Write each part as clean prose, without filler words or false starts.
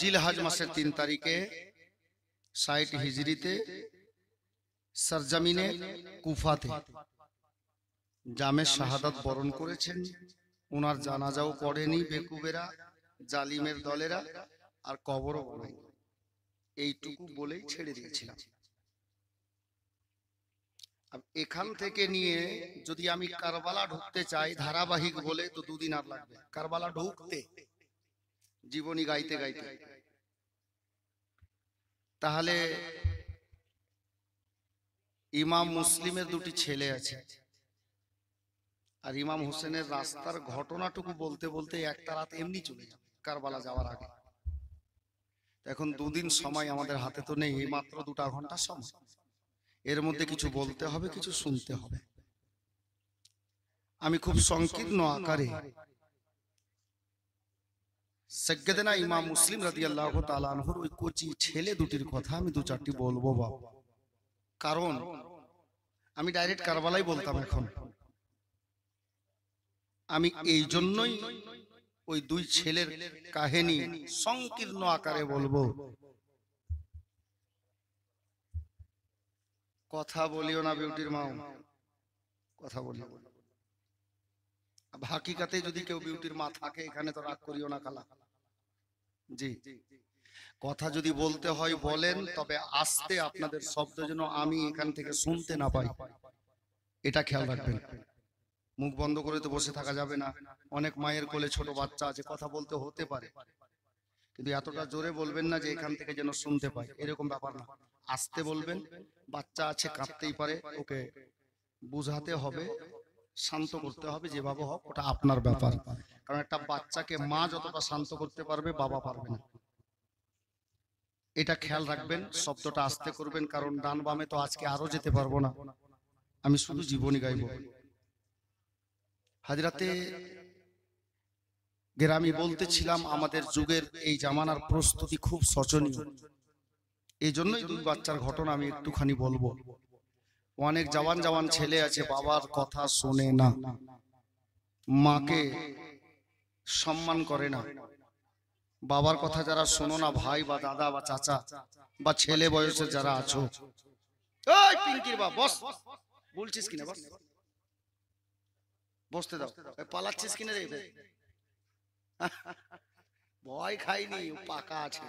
জিলহজ মাসের 3 তারিখে 60 হিজরিতে সরজমিনে কুফাতে জামে শাহাদাত বরণ করেছেন। ওনার জানাজাও পড়েনি বেকুবেরা, জালিমের দলেরা, আর কবরও বানায়নি। এইটুকু বলেই ছেড়ে দিয়েছিলাম। এখান থেকে নিয়ে যদি আমি কারবালা ঢুকতে চাই ধারাবাহিক বলে, তো 2 দিন আর লাগবে কারবালা ঢুকতে, জীবনী গাইতে গাইতে। তাহলে ইমাম মুসলিমের 2টি ছেলে আছে, আর ইমাম হোসেনের রাস্তার ঘটনাটুকু বলতে বলতে একটা রাত এমনি চলে যাবে কারবালা যাওয়ার আগে। এখন 2 দিন সময় আমাদের হাতে তো নেই, এই মাত্র 2টা ঘন্টা সময়। এর মধ্যে কিছু বলতে হবে, কিছু শুনতে হবে। আমি খুব সংকীর্ণ আকারে সাইয়্যিদনা ইমাম মুসলিম রাদিয়াল্লাহু তাআলা আনহুর ওই কোচি ছেলে 2টির কথা আমি 2-4টি বলবো বাবা। কারণ আমি ডাইরেক্ট কারবালাই বলতাম, এখন আমি এই জন্যই ওই 2 ছেলের কাহিনী সংকীর্ণ আকারে বলবো। কথা বলিও না বিউটির মাও, কথা বলিও। হাকিকাতে যদি কেউ বিউটির মা থাকে এখানে তো রাগ করিও না খালা। জি, কথা যদি বলতে হয় বলেন, তবে আস্তে, আপনাদের শব্দ যেন আমি এখান থেকে শুনতে না পাই, এটা খেয়াল রাখবেন। মুখ বন্ধ করে তো বসে থাকা যাবে না। অনেক মায়ের কোলে ছোট বাচ্চা আছে, কথা বলতে হতে পারে, কিন্তু এতটা জোরে বলবেন না যে এখান থেকে যেন শুনতে পাই, এরকম ব্যাপার না। আস্তে বলবেন। বাচ্চা আছে, কাঁদতেই পারে, ওকে বুঝাতে হবে, শান্ত করতে হবে, যেভাবে হোক, ওটা আপনার ব্যাপার। কারণ একটা বাচ্চাকে মা যতটা শান্ত করতে পারবে বাবা পারবে না, এটা খেয়াল রাখবেন। শব্দটা আস্তে করবেন, কারণ ডান বামে তো আজকে আরো যেতে পারবো না, আমি শুধু জীবনী গাইব। হাজরাতে গ্রামে বলতেছিলাম, আমাদের যুগের এই জামানার প্রস্তুতি খুব শোচনীয়। এই জন্যই 2 বাচ্চার ঘটনা আমি একটুখানি বলবো। অনেক জওয়ান জওয়ান ছেলে আছে, বাবার কথা শোনে না, মাকে সম্মান করে না। বাবার কথা যারা শোনো না, ভাই বা দাদা বা চাচা বা ছেলে বয়সে যারা আছো, ওই পিঙ্কির বাপ বস, বলছিস কিনা বস, বসতে দাও। পালাচ্ছিস কিনা রে? ভয় খাইনি, পাকা আছে,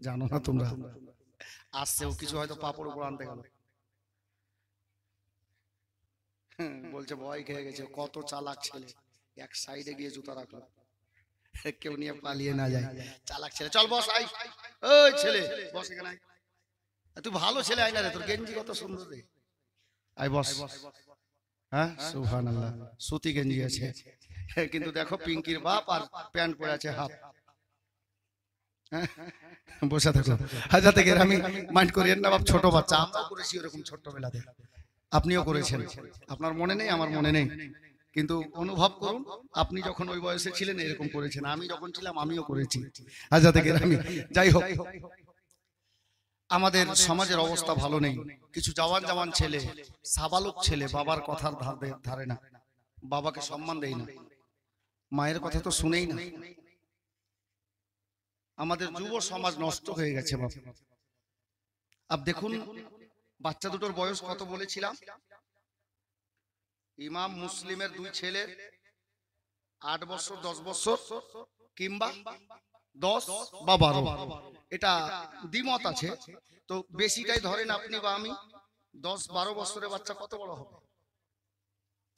জানো না তোমরা। আসছেও কিছু, হয়তো পাপড় উপর আনতে গেল, বলছে ভয় খেয়ে গেছে। কত চালাক ছেলে, এক সাইডে গিয়ে জুতা রাখলো, কেউ নিয়ে পালিয়ে না যায়। চালাক ছেলে, চল বস, আই, ওই ছেলে বস এখানে, তুই ভালো ছেলে, আয় না রে, তোর গেঞ্জি কত সুন্দর রে, আয় বস। হ্যাঁ, সুবহানাল্লাহ, সুতি গেঞ্জি আছে, কিন্তু দেখো পিঙ্কির বাপ আর প্যান্ট পরে আছে হাফ। বসে থাকো। হাজরাতে গ্রামে মাইন্ড করিয়েন না বাপ, ছোট বাচ্চা, আমরাও করেছি ওরকম ছোটবেলাতে, আপনিও করেছেন। আপনার মনে নেই, আমার মনে নেই, কিন্তু অনুভব করুন, আপনি যখন ওই বয়সে ছিলেন এরকম করেছেন, আমি যখন ছিলাম আমিও করেছি। হাজরাতে গ্রামে, যাই হোক, আমাদের সমাজের অবস্থা ভালো নেই। কিছু জওয়ান জওয়ান ছেলে, সাবালক ছেলে, বাবার কথার ধারে না, বাবাকে সম্মান দেয় না, মায়ের কথা তো শুনেই না। আমাদের যুব সমাজ নষ্ট হয়ে গেছে বাবা। আব দেখুন, বাচ্চা দুটোর বয়স কত বলেছিলাম? ইমাম মুসলিমের 2 ছেলে 8 বছর, 10 বছর, কিংবা 10 বা 12, এটা দ্বিমত আছে। তো বেশিটাই ধরেন আপনি বা আমি। 10-12 বছরের বাচ্চা কত বড় হবে?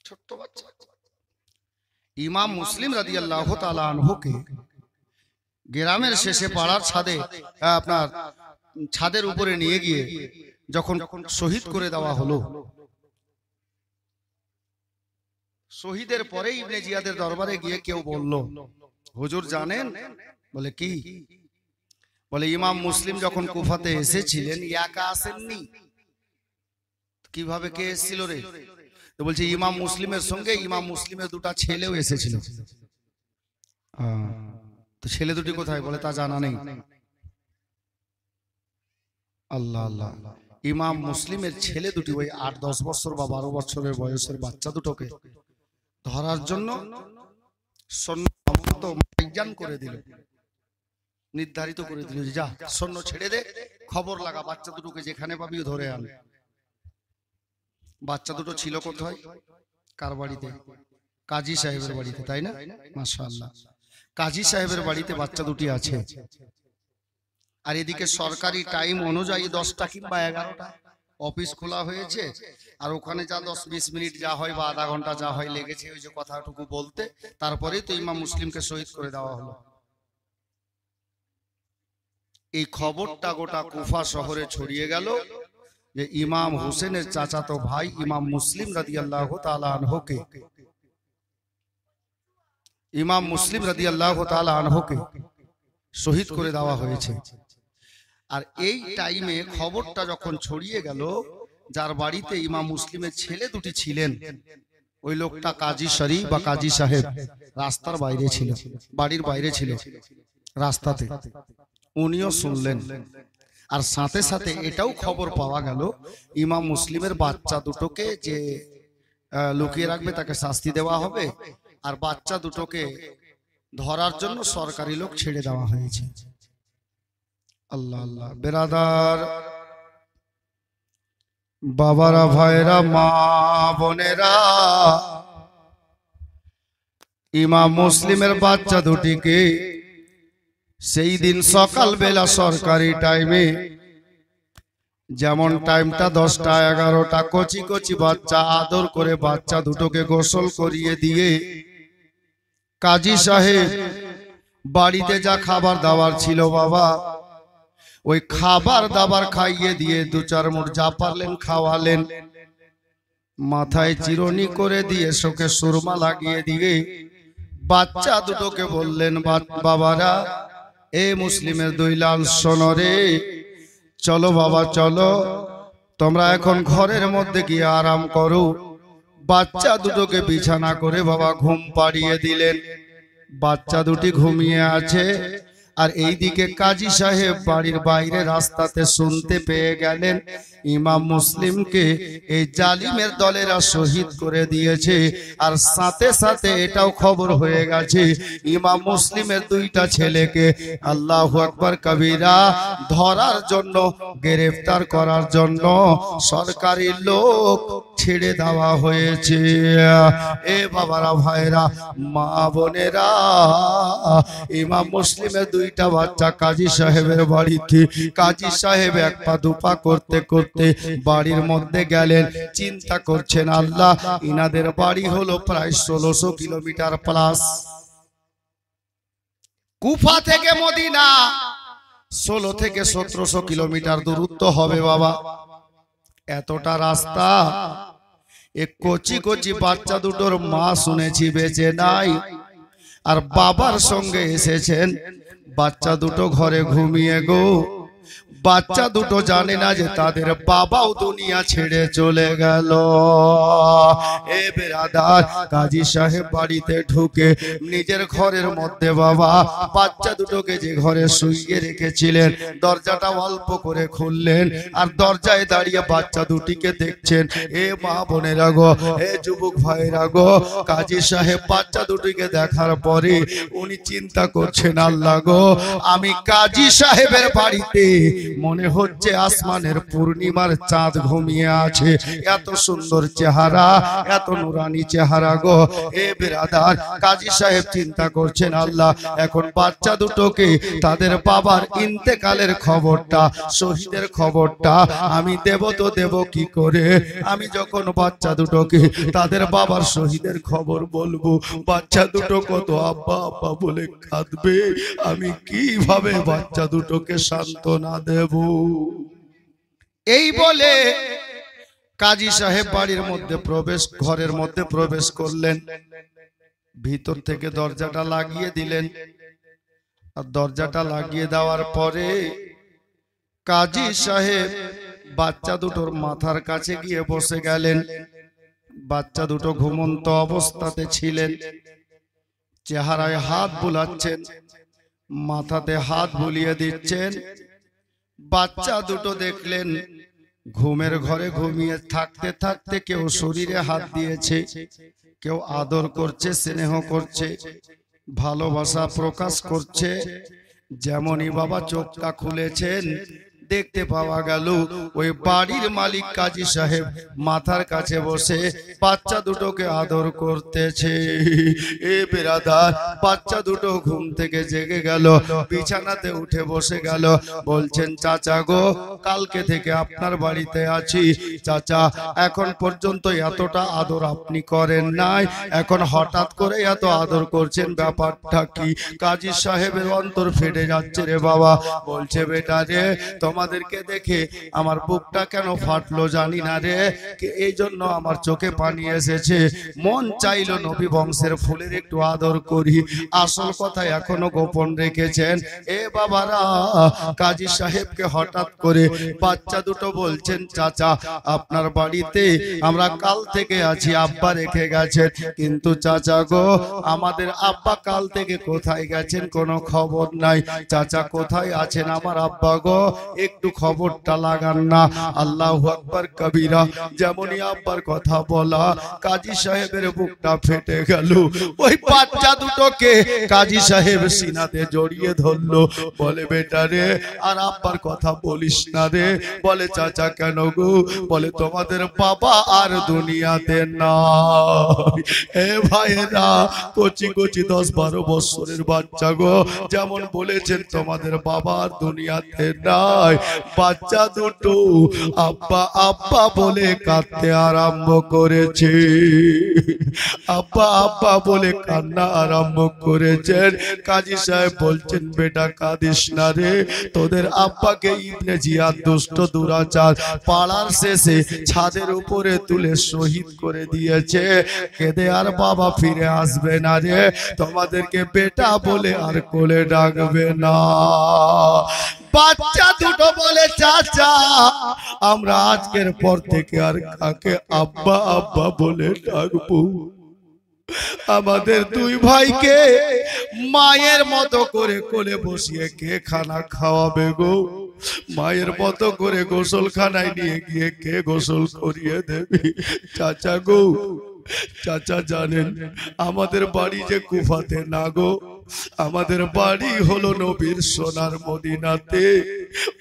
ছোট্ট বাচ্চা। ইমাম মুসলিম রাদিয়াল্লাহু তাআলা আনহুকে গ্রামের শেষে পাড়ার ছাদে, আপনার ছাদের উপরে নিয়ে গিয়ে যখন শহীদ করে দেওয়া হলো, শহীদের পরে ইবনে জিয়াদের দরবারে গিয়ে কেউ বলল, হুজুর জানেন? বলে কি? বলে ইমাম মুসলিম যখন কুফাতে এসেছিলেন একা আসেননি। কিভাবে, কে এসেছিল রে? তো বলছে ইমাম মুসলিমের সঙ্গে ইমাম মুসলিমের 2টা ছেলেও এসেছিল। তো ছেলে 2টি কোথায়? বলে তা জানা নেই। আল্লাহ আল্লাহ, ইমাম মুসলিমের ছেলে 2টি ওই 8-10 বছর বা 12 বছরের বয়সের বাচ্চা দুটোকে ধরার জন্য সৈন্য করে দিল। নির্ধারিত করে দিল যে যা সৈন্য ছেড়ে দে, খবর লাগা বাচ্চা দুটোকে যেখানে পাবি ধরে আন। বাচ্চা দুটো ছিল কোথায়? কার বাড়িতে? কাজী সাহেবের বাড়িতে, তাই না? মাশাআল্লাহ, কাজী সাহেবের বাড়িতে বাচ্চা দুটি আছে। আর এদিকে সরকারি টাইম অনুযায়ী 10টা কিংবা 11টা অফিস খোলা হয়েছে, আর ওখানে যা 10-20 মিনিট যা হয় বা আধা ঘন্টা যা হয় লেগেছে ওই যে কথাটুকু বলতে, তারপরেই তো ইমাম মুসলিমকে শহীদ করে দেওয়া হলো। এই খবরটা গোটা কুফা শহরে ছড়িয়ে গেল যে ইমাম হোসেনের চাচাতো ভাই ইমাম মুসলিম রাদিয়াল্লাহু তাআলা আনহুকে, ইমাম মুসলিম রাদিয়াল্লাহু তাআলা আনহুকে শহীদ করে দেওয়া হয়েছে। আর এই টাইমে খবরটা যখন ছড়িয়ে গেল, যার বাড়িতে ইমাম মুসলিমের ছেলে দুটি ছিলেন, ওই লোকটা কাজী শরীফ বা কাজী সাহেব রাস্তার বাইরে ছিল, বাড়ির বাইরে ছিল রাস্তাতে, উনিও শুনলেন। আর সাথে সাথে এটাও খবর পাওয়া গেল ইমাম মুসলিমের বাচ্চা দুটোকে যে লুকিয়ে রাখবে তাকে শাস্তি দেওয়া হবে, আর বাচ্চা দুটোকে ধরার জন্য সরকারি লোক ছেড়ে দেওয়া হয়েছে। আল্লাহ আল্লাহ। বেরাদার, বাবারা, ভাইরা, মা বোনেরা, ইমাম মুসলিমের বাচ্চা দুটিকে সেই দিন সকাল বেলা সরকারি টাইমে, যেমন টাইমটা 10টা 11টা, কচি কচি বাচ্চা আদর করে বাচ্চা দুটোকে গোসল করিয়ে দিয়ে কাজী সাহেব বাড়িতে যা খাবার দাবার ছিল বাবা, ওই খাবার দাবার খাইয়ে দিয়ে 2-4 মুঠ যা পারলেন খাওয়ালেন, মাথায় চিরুনি করে দিয়ে চোখে সুরমা লাগিয়ে দিয়ে বাচ্চা দুটোকে বললেন, বাবারা, এ মুসলিমের দুই লাল সোনরে, চলো বাবা চলো, তোমরা এখন ঘরের মধ্যে গিয়ে আরাম করো। বাচ্চা দুটোকে বিছানা করে বাবা ঘুম পাড়িয়ে দিলেন। বাচ্চা দুটি ঘুমিয়ে আছে, আর এইদিকে কাজী সাহেব বাড়ির বাইরে রাস্তাতে শুনতে পেয়ে গেলেন ইমাম মুসলিমকে এই জালিমের দলেরা শহীদ করে দিয়েছে। আর সাথে সাথে এটাও খবর হয়ে গেছে ইমাম মুসলিমের 2টা ছেলেকে আল্লাহু আকবার কবিরা ধরার জন্য, গ্রেফতার করার জন্য সরকারি লোক ছেড়ে দেওয়া হয়েছে। এ বাবারা, ভাইরা, মা বোনেরা, ইমাম মুসলিমের 2টা বাচ্চা কাজী সাহেবের বাড়িতে, কাজী সাহেব 1 পা 2 পা করতে করতে বাড়ির মধ্যে গেলেন। চিন্তা করছেন, আল্লাহ, ইনাদের বাড়ি হলো প্রায় 1600 কিলোমিটার প্লাস। কুফা থেকে মদিনা 16 থেকে 1700 কিলোমিটার দূরত্ব হবে বাবা। এতটা রাস্তা, এক কচি কচি বাচ্চা দুটোর মা শুনেছি বেঁচে নাই, আর বাবার সঙ্গে এসেছেন। বাচ্চা দুটো ঘরে ঘুমিয়ে গো, বাচ্চা দুটো জানে না যে তাদের বাবাও দুনিয়া ছেড়ে চলে গেল। এ বেরাদার, কাজী সাহেব বাড়িতে ঢুকে নিজের ঘরের মধ্যে বাবা বাচ্চা দুটোকে যে ঘরে শুইয়ে রেখেছিলেন দরজাটা অল্প করে খুললেন, আর দরজায় দাঁড়িয়ে বাচ্চা দুটিকে দেখছেন। এ মা বোনেরা গো, এ যুবক ভাইরা গো, কাজী সাহেব বাচ্চা দুটিকে দেখার পরে উনি চিন্তা করছেন, আল্লাহ গো, আমি কাজী সাহেবের বাড়িতে মনে হচ্ছে আসমানের পূর্ণিমার চাঁদ ঘুমিয়ে আছে, এত সুন্দর চেহারা, এত নুরানি চেহারা গো। এ বেরাদার, কাজী সাহেব চিন্তা করছেন, আল্লাহ, এখন বাচ্চা দুটোকে তাদের বাবার ইন্তেকালের খবরটা, শহীদের খবরটা আমি দেব তো দেব কি করে? আমি যখন বাচ্চা দুটোকে তাদের বাবার শহীদের খবর বলবো, বাচ্চা দুটো কত আব্বা আব্বা বলে কাঁদবে, আমি কিভাবে বাচ্চা দুটোকে সান্ত্বনা দেব? এই বলে কাজী সাহেব বাড়ির মধ্যে ঘরের মধ্যে প্রবেশ করলেন। ভিতর থেকে দরজাটা লাগিয়ে দিলেন, আর দরজাটা লাগিয়ে দেওয়ার পরে কাজী সাহেব বাচ্চা দুটোর মাথার কাছে গিয়ে বসে গেলেন। বাচ্চা দুটো ঘুমন্ত অবস্থাতে ছিলেন, চেহারায় হাত বুলাচ্ছেন, মাথাতে হাত বুলিয়ে দিচ্ছেন। বাচ্চা দুটো দেখলেন ঘুমের ঘরে ঘুমিয়ে থাকতে থাকতে কেউ শরীরে হাত দিয়েছে, কেউ আদর করছে, স্নেহ করছে, ভালোবাসা প্রকাশ করছে। যেমনই বাবা চোখটা খুলেছেন দেখতে পাওয়া গেল ওই বাড়ির মালিক কাজী সাহেব মাথার কাছে বসে বাচ্চা দুটোকে আদর করতেছে। এ বেরাদার, বাচ্চা দুটো ঘুম থেকে জেগে গেল, বিছানাতে উঠে বসে গেল, বলছেন চাচা গো, কালকে থেকে আপনার বাড়িতে আছি। চাচা, এখন পর্যন্ত এতটা আদর আপনি করেন নাই, এখন হঠাৎ করে এত আদর করছেন, ব্যাপারটা কি? কাজী সাহেবের অন্তর ফেটে যাচ্ছে রে বাবা। বলছে বেটা রে, তোমাদেরকে দেখে আমার বুকটা কেন ফাটলো জানি না রে, এই জন্য আমার চোখে পানি এসেছে। মন চাইলো নবী বংশের ফুলের একটু আদর করি, আসল কথা এখনো গোপন রেখেছেন। এ বাবারা, কাজী সাহেবকে হঠাৎ করে বাচ্চা দুটো বলছেন চাচা, আপনার বাড়িতে আমরা কাল থেকে আছি, আব্বা রেখে গেছেন, কিন্তু চাচা গো, আমাদের আব্বা কাল থেকে কোথায় গেছেন কোনো খবর নাই। চাচা কোথায় আছেন আমার আব্বা গো, একটু খবরটা লাগান না। আল্লাহু আকবার কবিরা। যেমনই আব্বার কথা বলা, কাজী সাহেবের বুকটা ফেটে গেল। ওই বাচ্চা দুটোকে কাজী সাহেব সিনাতে জড়িয়ে ধরলো, বলে বেটা রে, আর আব্বার কথা বলিস না রে। বলে চাচা কেন গো? বলে তোমাদের বাবা আর দুনিয়াতে নাই। এ ভাইরা, কচি কচি 10-12 বছরের বাচ্চা গো, যেমন বলেছেন তোমাদের বাবা আর দুনিয়াতে নাই, বাচ্চা দুটো আব্বা আব্বা বলে কাঁদতে আরম্ভ করেছে। আব্বা আব্বা বলে কান্না আরম্ভ করেছেন। কাজী সাহেব বলছেন বেটা কাঁদিস না রে, তোদের আব্বাকে ইবনে জিয়াদ দুষ্ট দুরাচার পাড়ার শেষে ছাদের উপরে তুলে শহীদ করে দিয়েছে। কেঁদে আর বাবা ফিরে আসবে না রে, তোমাদেরকে বেটা বলে আর কোলে ডাকবে না। বাচ্চা দুটো বলে চাচা, আমরা আজকের পর থেকে আর কাকে আব্বা আব্বা বলে ডাকবো? আমাদের দুই ভাইকে মায়ের মতো করে কোলে বসিয়ে কে খানা খাওয়াবে গো? মায়ের মতো করে গোসলখানায় নিয়ে গিয়ে কে গোসল করিয়ে দেবে? চাচা গো, চাচা জানেন আমাদের বাড়ি যে কুফাতে না গো, আমাদের বাড়ি হলো নবীর সোনার মদিনাতে।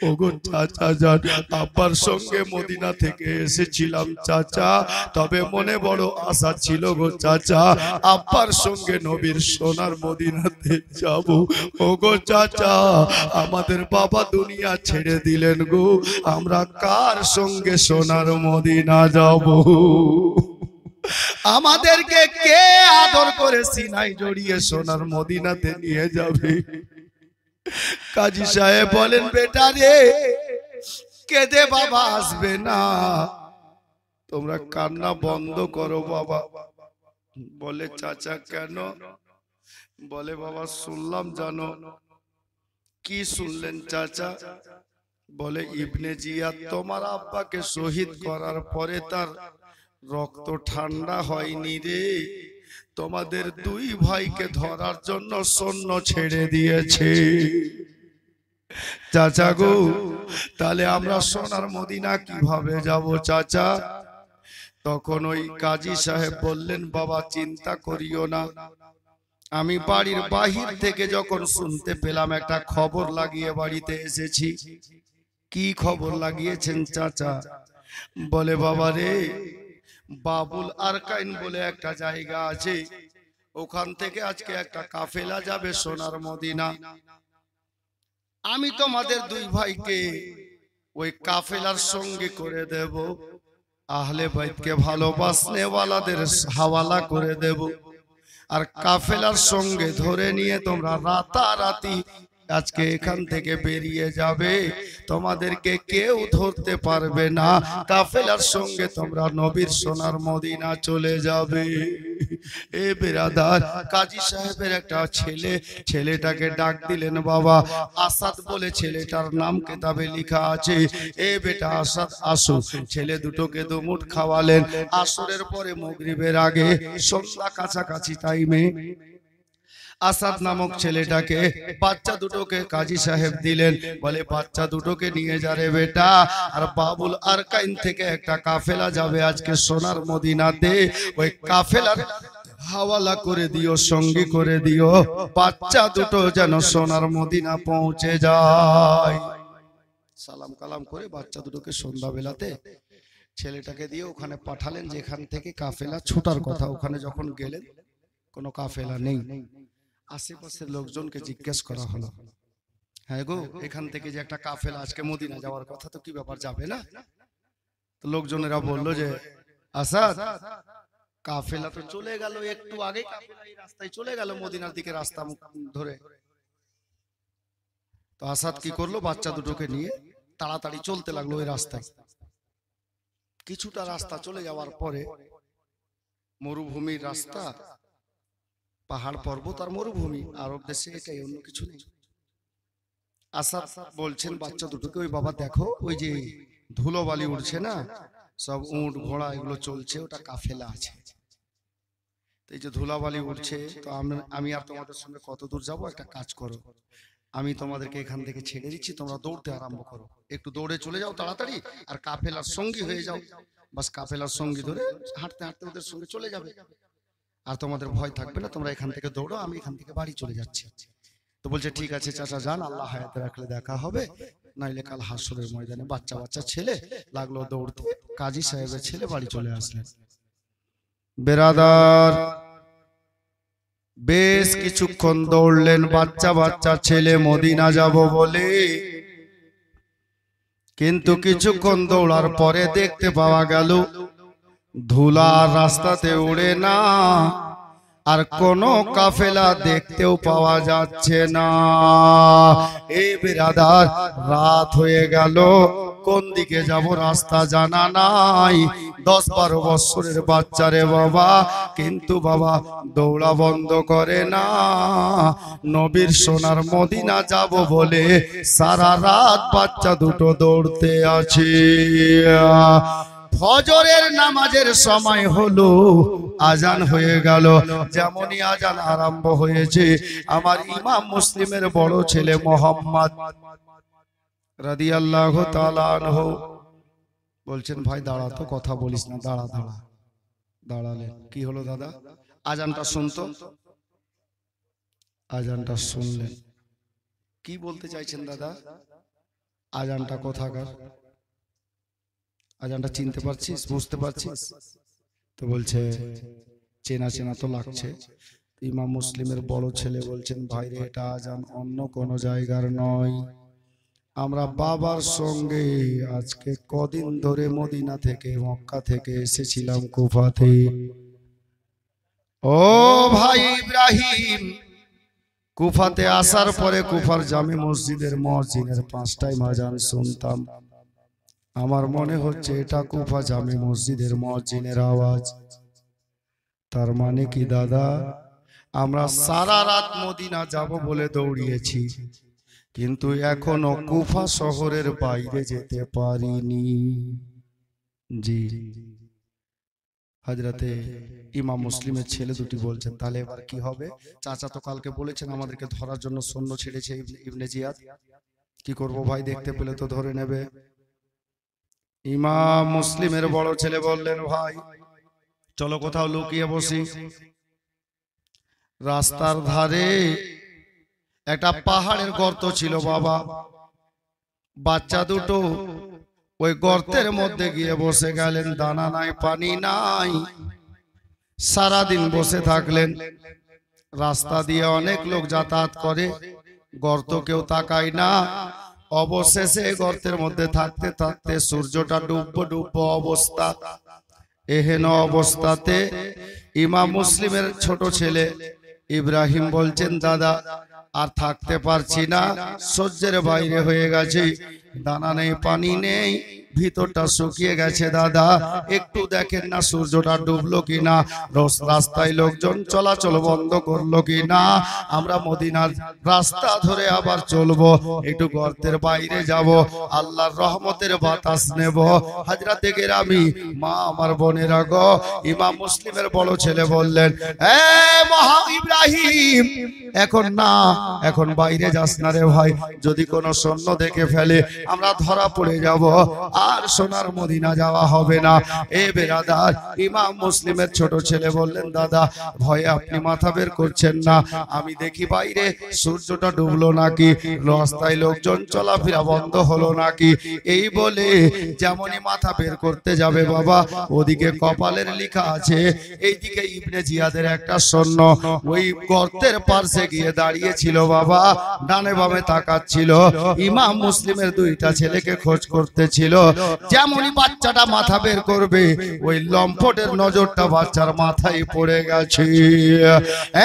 ওগো চাচা জান, আব্বার সঙ্গে মদিনা থেকে এসেছিলাম চাচা, তবে মনে বড় আশা ছিল গো চাচা, আব্বার সঙ্গে নবীর সোনার মদিনাতে যাব। ওগো চাচা, আমাদের বাবা দুনিয়া ছেড়ে দিলেন গো, আমরা কার সঙ্গে সোনার মদিনা যাব? আমাদেরকে কে আদর করে সিনাই জড়িয়ে সোনার মদিনাতে নিয়ে যাবে? কাজী সাহেব বলেন বেটা রে, কেঁদে বাবা আসবে না, তোমরা কান্না বন্ধ করো বাবা। বলে চাচা কেন? বলে বাবা শুনলাম জানো। কি শুনলেন চাচা? বলে ইবনে জিয়াদ তোমার আব্বাকে শহীদ করার পরে তার রক্ত ঠান্ডা হয়নি রে, তোমাদের দুই ভাইকে ধরার জন্য সৈন্য ছেড়ে দিয়েছে। চাচা গো, তাহলে আমরা সোনার মদিনা কিভাবে যাব চাচা? তখন ওই কাজী সাহেব বললেন বাবা চিন্তা করিও না, আমি বাড়ির বাহির থেকে যখন শুনতে পেলাম একটা খবর লাগিয়ে বাড়িতে এসেছি। কি খবর লাগিয়েছেন চাচা? বলে বাবা রে, বাবুল আরকাইন বলে একটা জায়গা আছে, ওখান থেকে আজকে একটা কাফেলা যাবে সোনার মদিনা। আমি তোমাদের দুই ভাইকে ওই কাফেলার সঙ্গে করে দেব, আহলে বাইতকে ভালোবাসনে ওয়ালাদের হাওয়ালা করে দেব, আর কাফেলার সঙ্গে ধরে নিয়ে তোমরা রাতারাতি আজকে এখান থেকে বেরিয়ে যাবে, তোমাদেরকে কেউ ধরতে পারবে না, কাফেলার সঙ্গে তোমরা নবীর সোনার মদিনা চলে যাবে। এ বেরাদার, কাজী সাহেবের একটা ছেলে, ছেলেটাকে ডাক দিলেন বাবা আসাদ বলে, ছেলেটার নাম কিতাবে লেখা আছে। এ বেটা আসাদ আসো। ছেলে দুটোকে দুমুঠ খাওয়ালেন। আসরের পরে মাগরিবের আগে সন্ধ্যা কাছাকাছি টাইমে আসাদ নামক ছেলেটাকে বাচ্চা দুটোকে কাজী সাহেব দিলেন, বলে বাচ্চা দুটোকে নিয়ে যা রে বেটা, আর বাবুল আরকাইন থেকে একটা কাফেলা যাবে আজকে সোনার মদিনাতে, ওই কাফেলার হাওয়ালা করে দিও, সঙ্গী করে দিও, বাচ্চা দুটো যেন সোনার মদিনা পৌঁছে যায়। সালাম কালাম করে বাচ্চা দুটোকে সন্ধ্যা বেলাতে ছেলেটাকে দিয়ে ওখানে পাঠালেন, যেখান থেকে কাফেলা ছুটার কথা। ওখানে যখন গেলেন কোনো কাফেলা নেই। আশেপাশের লোকজনকে জিজ্ঞেস করা হলো, হ্যাঁ গো, এখান থেকে যে একটা কাফেলা আজকে মদিনা যাওয়ার কথা, তো কি ব্যাপার, যাবে না? তো লোকজনেরা বললো যে আসাদ, কাফেলা তো চলে গেল, একটু আগে কাফেলা এই রাস্তায় চলে গেল মদিনার দিকে রাস্তা ধরে। তো আসাদ কি করলো, বাচ্চা দুটোকে নিয়ে তাড়াতাড়ি চলতে লাগলো ওই রাস্তায়। কিছুটা রাস্তা চলে যাওয়ার পরে মরুভূমির রাস্তা, পাহাড় পর্বত আর মরুভূমি, আরব দেশে এটাই, অন্য কিছু নেই। আসাদ বলছেন বাচ্চা দুটোকে, ওই বাবা দেখো, ওই যে ধুলোবালি উঠছে না, সব উট ঘোড়া এগুলো চলছে, ওটা কাফেলা আছে। এই যে ধুলাবালি উঠছে, তো আমি আর তোমাদের সঙ্গে কত দূর যাবো, একটা কাজ করো, আমি তোমাদেরকে এখান থেকে ছেড়ে দিচ্ছি, তোমরা দৌড়তে আরম্ভ করো, একটু দৌড়ে চলে যাও তাড়াতাড়ি, আর কাফেলার সঙ্গী হয়ে যাও। বাস কাফেলার সঙ্গী ধরে হাঁটতে হাঁটতে ওদের সঙ্গে চলে যাবে, আর তোমাদের ভয় থাকবে না, তোমরা এখান থেকে দৌড়ো, আমি এখান থেকে বাড়ি চলে যাচ্ছি। তো বলছে ঠিক আছে চাচা যান, আল্লাহ হায়াতে রাখলে দেখা হবে, নাইলে কাল হাসরের ময়দানে। বাচ্চা বাচ্চা ছেলে লাগলো দৌড়তে, কাজী সাহেবের ছেলে বাড়ি চলে আসলেন। বেরাদার বেশ কিছুক্ষণ দৌড়লেন বাচ্চা বাচ্চা ছেলে মদিনা যাব বলে, কিন্তু কিছুক্ষণ দৌড়ার পরে দেখতে পাওয়া গেল ধুলা রাস্তাতে উড়ে না, আর কোনো কাফেলা দেখতেও পাওয়া যাচ্ছে না। এই বিরাদার রাত হয়ে গেল, কোন দিকে যাব রাস্তা জানা নাই। 10-12 বছরের বাচ্চা রে বাবা, কিন্তু বাবা দৌড়া বন্ধ করে না। নবীর সোনার মদিনা যাব বলে সারা রাত বাচ্চা দুটো দৌড়তে আছে। ফজরের নামাজের সময় হলো, আজান হয়ে গেল। যেমনই আজান আরম্ভ হয়েছে, আমার ইমাম মুসলিমের বড় ছেলে মোহাম্মদ রাদিয়াল্লাহু তাআলা আনহু বলছেন, ভাই দাঁড়া তো, কথা বলিস না, দাঁড়া দাঁড়া। দাঁড়ালেন। কি হলো দাদা? আজানটা শুনতো, আজানটা শুনলেন। কি বলতে চাইছেন দাদা? আজানটা কোথাকার? আজানটা চিনতে পারছিস, বুঝতে পারছিস? তো বলছে চেনা চেনা তো লাগছে। ইমাম মুসলিমের বড় ছেলে বলছেন, ভাই রে, এটা আজান অন্য কোন জায়গার নয়, আমরা বাবার সঙ্গে আজকে কদিন ধরে মদিনা থেকে, মক্কা থেকে এসেছিলাম কুফাতে। ও ভাই ইব্রাহিম, কুফাতে আসার পরে কুফার জামে মসজিদের মুয়াজ্জিনের 5 টাইম আজান শুনতাম। আমার মনে হচ্ছে এটা কুফা জামে মসজিদের মুয়াজ্জিনের আওয়াজ। তার মানে কি দাদা, আমরা সারা রাত মদিনা যাব বলে দৌড়িয়েছি, কিন্তু এখনো কুফা শহরের বাইরে যেতে পারিনি। জি, হযরতে ইমাম মুসলিমের ছেলে দুটি বলছেন, তাহলে এবার কি হবে? চাচা তো কালকে বলেছেন আমাদেরকে ধরার জন্য সৈন্য ছেড়েছে ইবনে জিয়াদ, কি করব ভাই, দেখতে পেলে তো ধরে নেবে। ইমাম মুসলিমের বড় ছেলে বললেন, ভাই চলো কোথাও লুকিয়ে বসি। রাস্তার ধারে একটা পাহাড়ের গর্ত ছিল বাবা, বাচ্চা দুটো ওই গর্তের মধ্যে গিয়ে বসে গেলেন। দানা নাই, পানি নাই, সারাদিন বসে থাকলেন। রাস্তা দিয়ে অনেক লোক যাতায়াত করে, গর্ত কেউ তাকায় না। অবশেষে গর্তের মধ্যে থাকতে থাকতে সূর্যটা ডুববো অবস্থা। এহেন অবস্থাতে ইমাম মুসলিমের ছোট ছেলে ইব্রাহিম বলছেন, দাদা আর থাকতে পারছি না, সহ্যের বাইরে হয়ে গেছে, দানা নেই, পানি নেই, ভিতরটা শুকিয়ে গেছে। দাদা একটু দেখেন না সূর্যটা ডুবলো কিনা, রাস্তায় লোকজন চলাচল বন্ধ করলো কিনা, আমরা মদিনার রাস্তা ধরে আবার চলবো, একটু গর্তের বাইরে যাব, আল্লাহর রহমতের বাতাস নেব। হযরতে কেরামি মা আমার বোনেরা গো, ইমাম মুসলিমের বড় ছেলে বললেন, এ মহা ইব্রাহিম, এখন না, এখন বাইরে যাস না রে ভাই, যদি কোনো সৈন্য দেখে ফেলে আমরা ধরা পড়ে যাব। আর সোনার মদিনা যাওয়া হবে না। এ বেরাদার, ইমাম মুসলিমের ছোট ছেলে বললেন, দাদা ভয়ে আপনি মাথা বের করছেন না, আমি দেখি বাইরে সূর্যটা ডুবলো নাকি, রাস্তায় লোকজন চলাফেরা বন্ধ হলো নাকি। এই বলে যেমনই মাথা বের করতে যাবে বাবা, ওদিকে কপালের লেখা আছে, এইদিকে ইবনে জিয়াদের একটা সৈন্য ওই গর্তের পাশে গিয়ে দাঁড়িয়েছিল বাবা, ডানে বামে তাকাচ্ছিল, ইমাম মুসলিমের দুইটা ছেলেকে খোঁজ করতেছিল। যেমনই বাচ্চাটা মাথা বের করবে, ওই লম্পটের নজরটা বাচ্চার মাথায় পড়ে গেছে।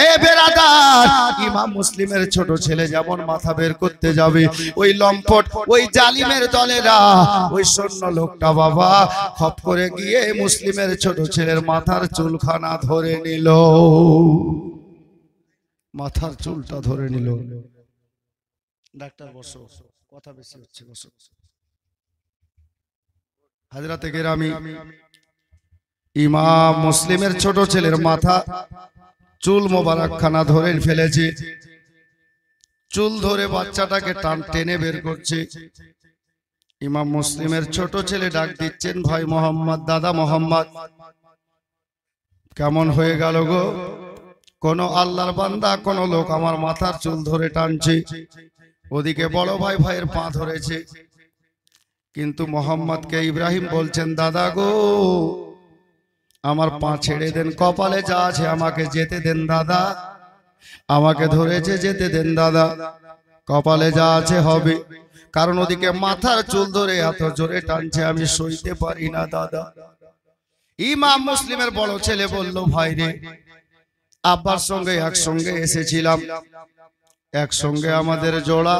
এ বেরাদার, ইমাম মুসলিমের ছোট ছেলে যেমন মাথা বের করতে যাবে, ওই লম্পট, ওই জালিমের দলেরা, ওই সৈন্য লোকটা বাবা খপ করে গিয়ে মুসলিমের ছোট ছেলের মাথার চুলখানা ধরে নিল, মাথার চুলটা ধরে নিল। ডাক্তার বসো, কথা বেশি হচ্ছে, বসো। হাজরাতে কেরামি, ইমাম মুসলিমের ছোট ছেলের মাথা চুল মোবারক খানা ধরে ফেলেছে। চুল ধরে বাচ্চাটাকে টেনে বের করছে। ইমাম মুসলিমের ছোট ছেলে ডাক দিচ্ছেন, ভাই মোহাম্মদ, দাদা মোহাম্মদ, কেমন হয়ে গেল গো? কোন আল্লাহর বান্দা, কোন লোক আমার মাথার চুল ধরে টানছে। ওদিকে বড় ভাই ভাইয়ের পা ধরেছে, কিন্তু মোহাম্মদকে ইব্রাহিম বলছেন, দাদা গো আমার পা ছেড়ে দেন, কপালে যা আছে আমাকে যেতে দেন দাদা, আমাকে ধরেছে যেতে দেন দাদা, কপালে যা আছে হবে। কারণ ওদিকে মাথার চুল ধরে এত জোরে টানছে, আমি সইতে পারি না দাদা। ইমাম মুসলিমের বড় ছেলে বলল, ভাই রে, আব্বার সঙ্গে একসঙ্গে এসেছিলাম, একসঙ্গে আমাদের জোড়া,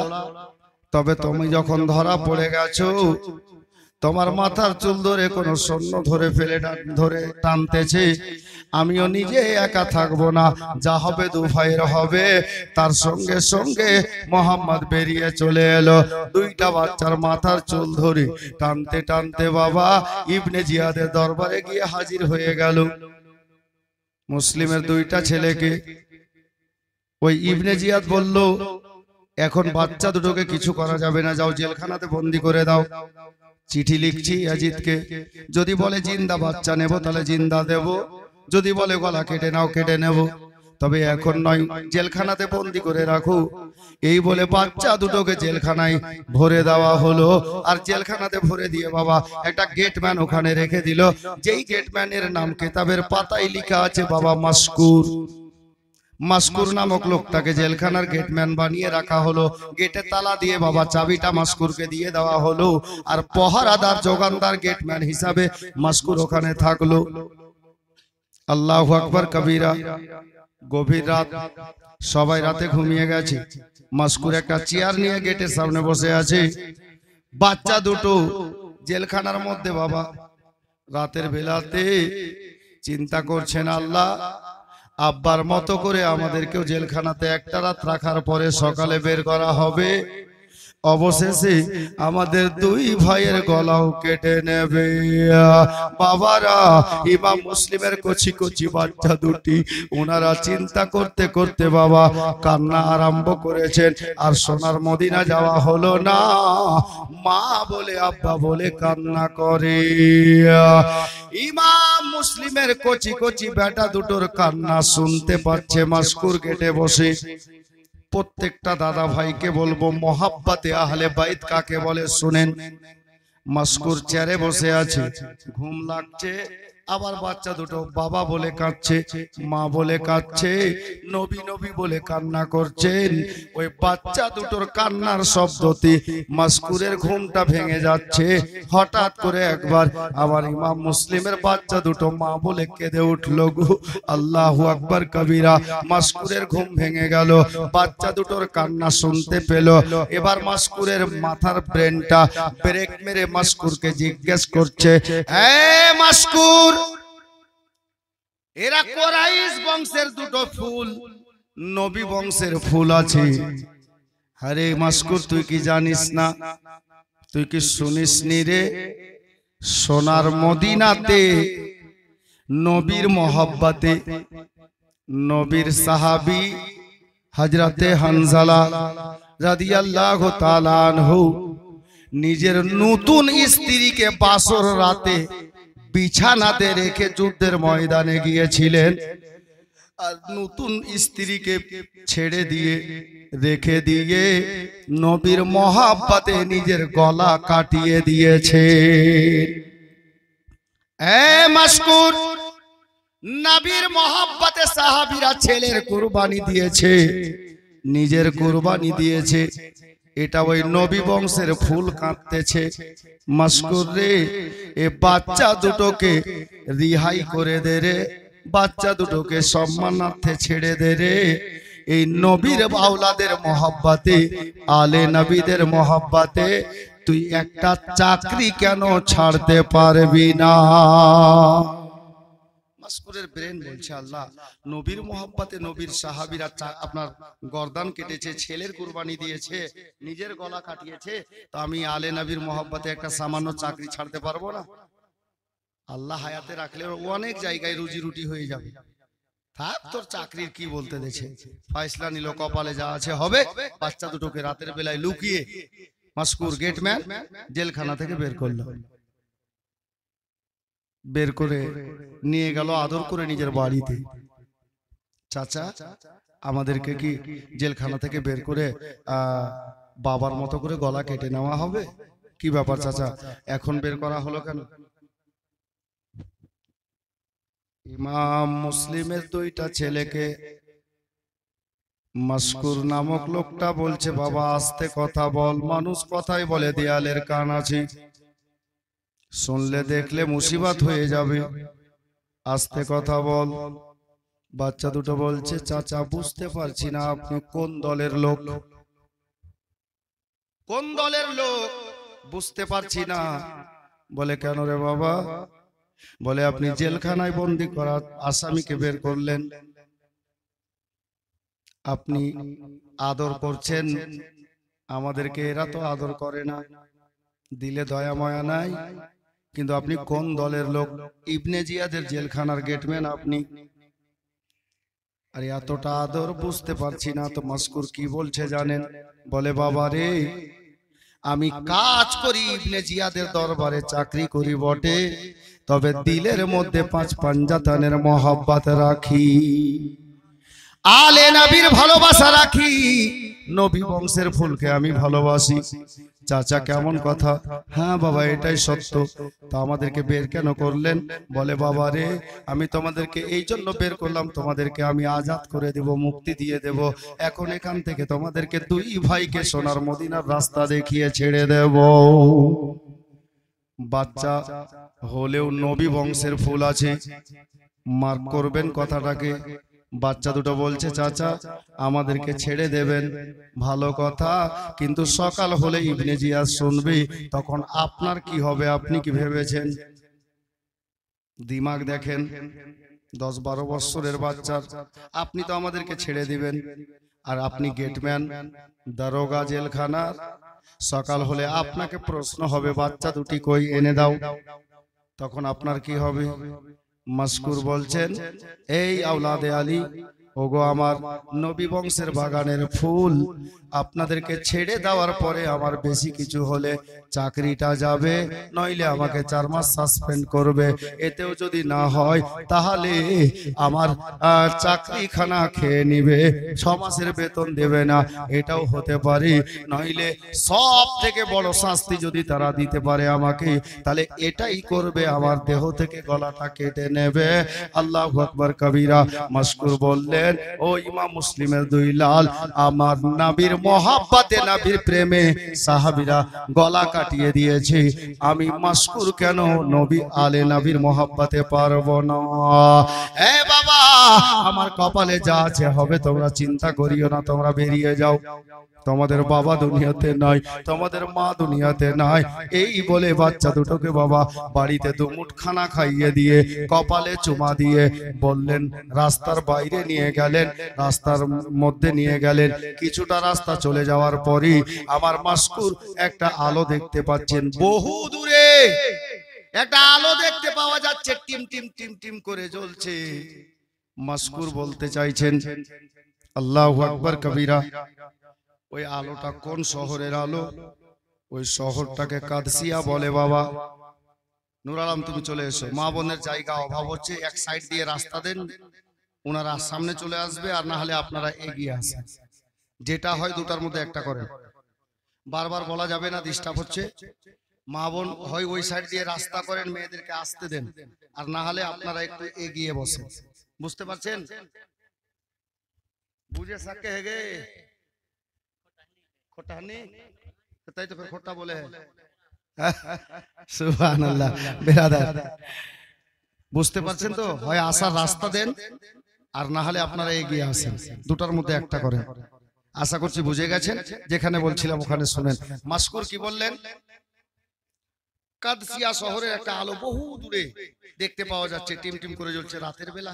তবে তুমি যখন ধরা পড়ে গেছো, তোমার মাথার চুল ধরে কোন সৈন্য ধরে টানতেছে, আমিও নিজে একা থাকবো না, যা হবে দু ভাইয়ের হবে। তার সঙ্গে সঙ্গে মোহাম্মদ বেরিয়ে চলে এলো, দুইটা বাচ্চার মাথার চুল ধরে টানতে টানতে বাবা ইবনে জিয়াদের দরবারে গিয়ে হাজির হয়ে গেল। মুসলিমের দুইটা ছেলেকে ওই ইবনে জিয়াদ বলল, এখন বাচ্চা দুটোকে কিছু করা যাবে না, যাও জেলখানাতে বন্দি করে দাও। চিঠি লিখছি ইয়াজিদকে, যদি বলে জিন্দা বাচ্চা নেব তাহলে জিন্দা দেব, যদি বলে গলা কেটে নাও কেটে নেব, তবে এখন নয়, জেলখানাতে বন্দি করে রাখো। এই বলে বাচ্চা দুটোকে জেলখানায় ভরে দেওয়া হলো। আর জেলখানাতে ভরে দিয়ে বাবা একটা গেটম্যান ওখানে রেখে দিল, যেই গেটম্যানের নাম কিতাবের পাতায় লেখা আছে বাবা মাসকুর। মাসকুর নামক লোকটাকে জেলখানার গেটম্যান বানিয়ে রাখা হলো। গেটে তালা দিয়ে বাবা চাবিটা মাসকুরকে দিয়ে দেওয়া হলো, আর পহারাদার জোগানদার গেটম্যান হিসাবে মাসকুর ওখানে থাকলো। আল্লাহু আকবার কবিরা। গভীর রাত, সবাই রাতে ঘুমিয়ে গেছে। মাসকুর একটা চেয়ার নিয়ে গেটের সামনে বসে আছে। বাচ্চা দুটো জেলখানার মধ্যে বাবা রাতের বেলাতে চিন্তা করছেন, আল্লাহ আব্বার মতো করে আমাদেরকেও জেলখানাতে একটা রাত রাখার পরে সকালে বের করা হবে, অবশেষে আমাদের দুই ভাইয়ের গলাও কেটে নেবে। বাবারা, ইমাম মুসলিমের কচি কচি বাচ্চা দুটি, ওনারা চিন্তা করতে করতে বাবা কান্না আরম্ভ করেছেন। আর সোনার মদিনা যাওয়া হলো না, মা বলে আব্বা বলে কান্না করে। ইমাম মুসলিমের কচি কচি বেটা দুটোর কান্না শুনতে পাচ্ছে মাসকুর গেটে বসে। প্রত্যেকটা দাদা ভাইকে বলবো, মোহাব্বতে আহলে বাইত কাকে বলে শুনেন। মাসকুর চেয়ারে বসে আছে, ঘুম লাগছে, আবার বাচ্চা দুটো বাবা বলে কাঁদছে, মা বলে কাঁদছে, নবী নবী বলে কান্না করছেন। ওই বাচ্চা দুটোর কান্নার শব্দতে মাসকুরের ঘুমটা ভেঙে যাচ্ছে। হঠাৎ করে একবার আবার ইমাম মুসলিমের বাচ্চা দুটো মা বলে কেঁদে উঠলো গো। আল্লাহু আকবার কবিরা। মাসকুরের ঘুম ভেঙে গেল, বাচ্চা দুটোর কান্না শুনতে পেল। এবার মাসকুরের মাথার ব্রেনটা ব্রেক মেরে মাসকুরকে জিজ্ঞেস করছে, এ মাসকুর, এরা কোরাইশ বংশের দুটো ফুল, নবী বংশের ফুল আছে। আরে মাসকুর, তুই কি জানিস না, তুই কি শুনিস নি রে, সোনার মদিনাতে নবীর মোহাব্বতে নবীর সাহাবী হযরতে হানজালা রাদিয়াল্লাহু তাআলা আনহু নিজের নতুন স্ত্রীকে বাসর রাতে বিছানাতে রেখে যুদ্ধের ময়দানে গিয়েছিলেন, আর নতুন স্ত্রীকে ছেড়ে দিয়ে রেখে দিয়ে নবীর মহাব্বতে নিজের গলা কাটিয়ে দিয়েছে। মাসকুর, নবীর মহাব্বতে সাহাবীরা ছেলের কুরবানি দিয়েছে, নিজের কুরবানি দিয়েছে। এটা ওই নবী বংশের ফুল কাঁদতেছে। মাসকুর রে, এ বাচ্চা দুটোকে রিহাই করে দে রে, বাচ্চা দুটোকে সম্মানার্থে ছেড়ে দে রে। এই নবীর আওলাদের মহব্বতে, আলে নবীদের মহব্বতে তুই একটা চাকরি কেন ছাড়তে পারবি না? মাসকুরের ব্রেন বলছে, আল্লাহ নবীর মহব্বতে নবীর সাহাবীরা আপনার গর্দান কেটেছে, ছেলের কুরবানি দিয়েছে, নিজের গলা কাটিয়েছে, তো আমি আলে নবীর মহব্বতে একটা সামান্য চাকরি ছাড়তে পারবো না? আল্লাহ হায়াতে রাখলে অনেক জায়গায় রুজি রুটি হয়ে যাবে। থাক, তোর চাকরির কি বলতে দেছে, ফয়সলা নিল, কপালে যা আছে হবে। বাচ্চা দুটোকে রাতের বেলায় লুকিয়ে মাসকুর গেটম্যান জেলখানা থেকে বের করলো, বের করে নিয়ে গেল আদর করে নিজের বাড়িতে। চাচা, আমাদেরকে কি জেলখানা থেকে বের করে বাবার মতো করে গলা কেটে নেওয়া হবে? কি ব্যাপার চাচা, এখন বের করা হলো কেন? ইমাম মুসলিমের দুইটা ছেলেকে মাসকুর নামক লোকটা বলছে, বাবা আস্তে কথা বল, মানুষ কথাই বলে দেয়ালের কান আছে, শুনলে দেখলে মুসিবত হয়ে যাবে, আস্তে কথা বল। বাচ্চা দুটো বলছে, চাচা বুঝতে পারছি না আপনি কোন দলের লোক, কোন দলের লোক বুঝতে পারছি না। বলে কেন রে বাবা? বলে আপনি জেলখানায় বন্দি করা আসামিকে বের করলেন, আপনি আদর করছেন, আমাদেরকে এরা তো আদর করে না, দিলে দয়া মায়া নাই, কিন্তু আপনি কোন দলের লোক? ইবনে জিয়াদের জেলখানার গেটম্যান আপনি। আর এতটা আদর বুঝতে পারছি না। তো মাসকুর কি বলছে জানেন? বলে বাবা রে, আমি কাজ করি ইবনে জিয়াদের দরবারে, চাকরি করি বটে, তবে দিলের মধ্যে পাঁচ পাঞ্জাতানের মহব্বত রাখি, আলে নবীর ভালোবাসা রাখি, নবী বংশের ফুলকে আমি ভালোবাসি। চাচা কেমন কথা? হ্যাঁ বাবা এটাই সত্য। তো আমাদেরকে বের কেন করলেন? বলে বাবা রে, আমি তোমাদেরকে এই জন্য বের করলাম, তোমাদেরকে আমি আজাদ করে দেব, মুক্তি দিয়ে দেব। এখন এখান থেকে তোমাদেরকে দুই ভাইকে সোনার মদিনার রাস্তা দেখিয়ে ছেড়ে দেব। বাচ্চা হলেও নবী বংশের ফুল আছে, মার্ক করবেন কথাটাকে। বাচ্চা দুটো বলছে, চাচা আমাদেরকে ছেড়ে দেবেন, ভালো কথা, কিন্তু সকাল হলে ইবনে জিয়াদ শুনবে, তখন আপনার কি হবে? আপনি কি ভেবেছেন? দিমাগ দেখেন, 10-12 বছরের বাচ্চার। আপনি তো আমাদেরকে ছেড়ে দিবেন, আর আপনি গেটম্যান, দারোগা জেলখানার, সকাল হলে আপনাকে প্রশ্ন হবে বাচ্চা দুটি কই, এনে দাও, তখন আপনার কি হবে? মাসকুর বলছেন, এই আওলাদে আলী, ওগো আমার নবী বংশের বাগানের ফুল, আপনাদেরকে ছেড়ে দেওয়ার পরে আমার বেশি কিছু হলে চাকরিটা যাবে, নইলে আমাকে 4 মাস সাসপেন্ড করবে, এতেও যদি না হয় তাহলে আমার চাকরিখানা খেয়ে নিবে, 6 মাসের বেতন দেবে না, এটাও হতে পারে, নইলে সব থেকে বড় শাস্তি যদি তারা দিতে পারে আমাকে, তাহলে এটাই করবে, আমার দেহ থেকে গলাটা কেটে নেবে। আল্লাহু আকবার কবীরা। মাসকুর বললেন, ও ইমাম মুসলিমের দুই লাল, আমার নবীর মহব্বতে, নবীর প্রেমে সাহাবীরা গলা কাটিয়ে দিয়েছে, আমি মাসকুর কেন নবী আলে নবীর মহব্বতে পারবো না? এ বাবা, আমার কপালে যা আছে হবে, তোমরা চিন্তা করিও না, তোমরা বেরিয়ে যাও, তোমাদের বাবা দুনিয়াতে নাই, তোমাদের মা দুনিয়াতে নাই। এই বলে বাচ্চা দুটোকে বাবা বাড়িতে 2 মুঠ খানা খাইয়ে দিয়ে, কপালে চুমা দিয়ে বললেন, রাস্তার বাইরে নিয়ে গেলেন, রাস্তার মধ্যে নিয়ে গেলেন। কিছুটা রাস্তা চলে যাওয়ার পরই আমার মাসকুর একটা আলো দেখতে পাচ্ছেন, বহু দূরে একটা আলো দেখতে পাওয়া যাচ্ছে, টিম টিম টিম টিম করে জ্বলছে। মাসকুর বলতে চাইছেন, আল্লাহু আকবার কবীরা, ওই আলোটা কোন শহরের আলো? ওই শহরটাকে কাদসিয়া বলে বাবা। নূর আলম তুমি চলে এসো, মা বোনের জায়গা অভাব হচ্ছে, এক সাইড দিয়ে রাস্তা দেন, ওনারা সামনে চলে আসবে, আর না হলে আপনারা এগিয়ে আসেন, যেটা হয় দুটার মধ্যে একটা করেন। বারবার বলা যাবে না, ডিস্টার্ব হচ্ছে। মা বোন হয় ওই সাইড দিয়ে রাস্তা করেন, মেয়েদেরকে আসতে দেন, আর না হলে আপনারা একটু এগিয়ে বসেন। বুঝতে পারছেন? বুঝে সাকে হেগে খোটানি, তাই তো ফের খোটা বলে সুবহানাল্লাহ বেরাদার। বুঝতে পারছেন তো? হয় আসার রাস্তা দেন, আর না হলে আপনারা এগিয়ে আসেন, দুটার মধ্যে একটা করেন। আশা করছি বুঝে গেছেন। যেখানে বলছিলাম ওখানে শুনেন। মাসকুর কি বললেন? কাদসিয়া শহরের একটা আলো বহু দূরে দেখতে পাওয়া যাচ্ছে, টিম টিম করে জ্বলছে রাতের বেলা।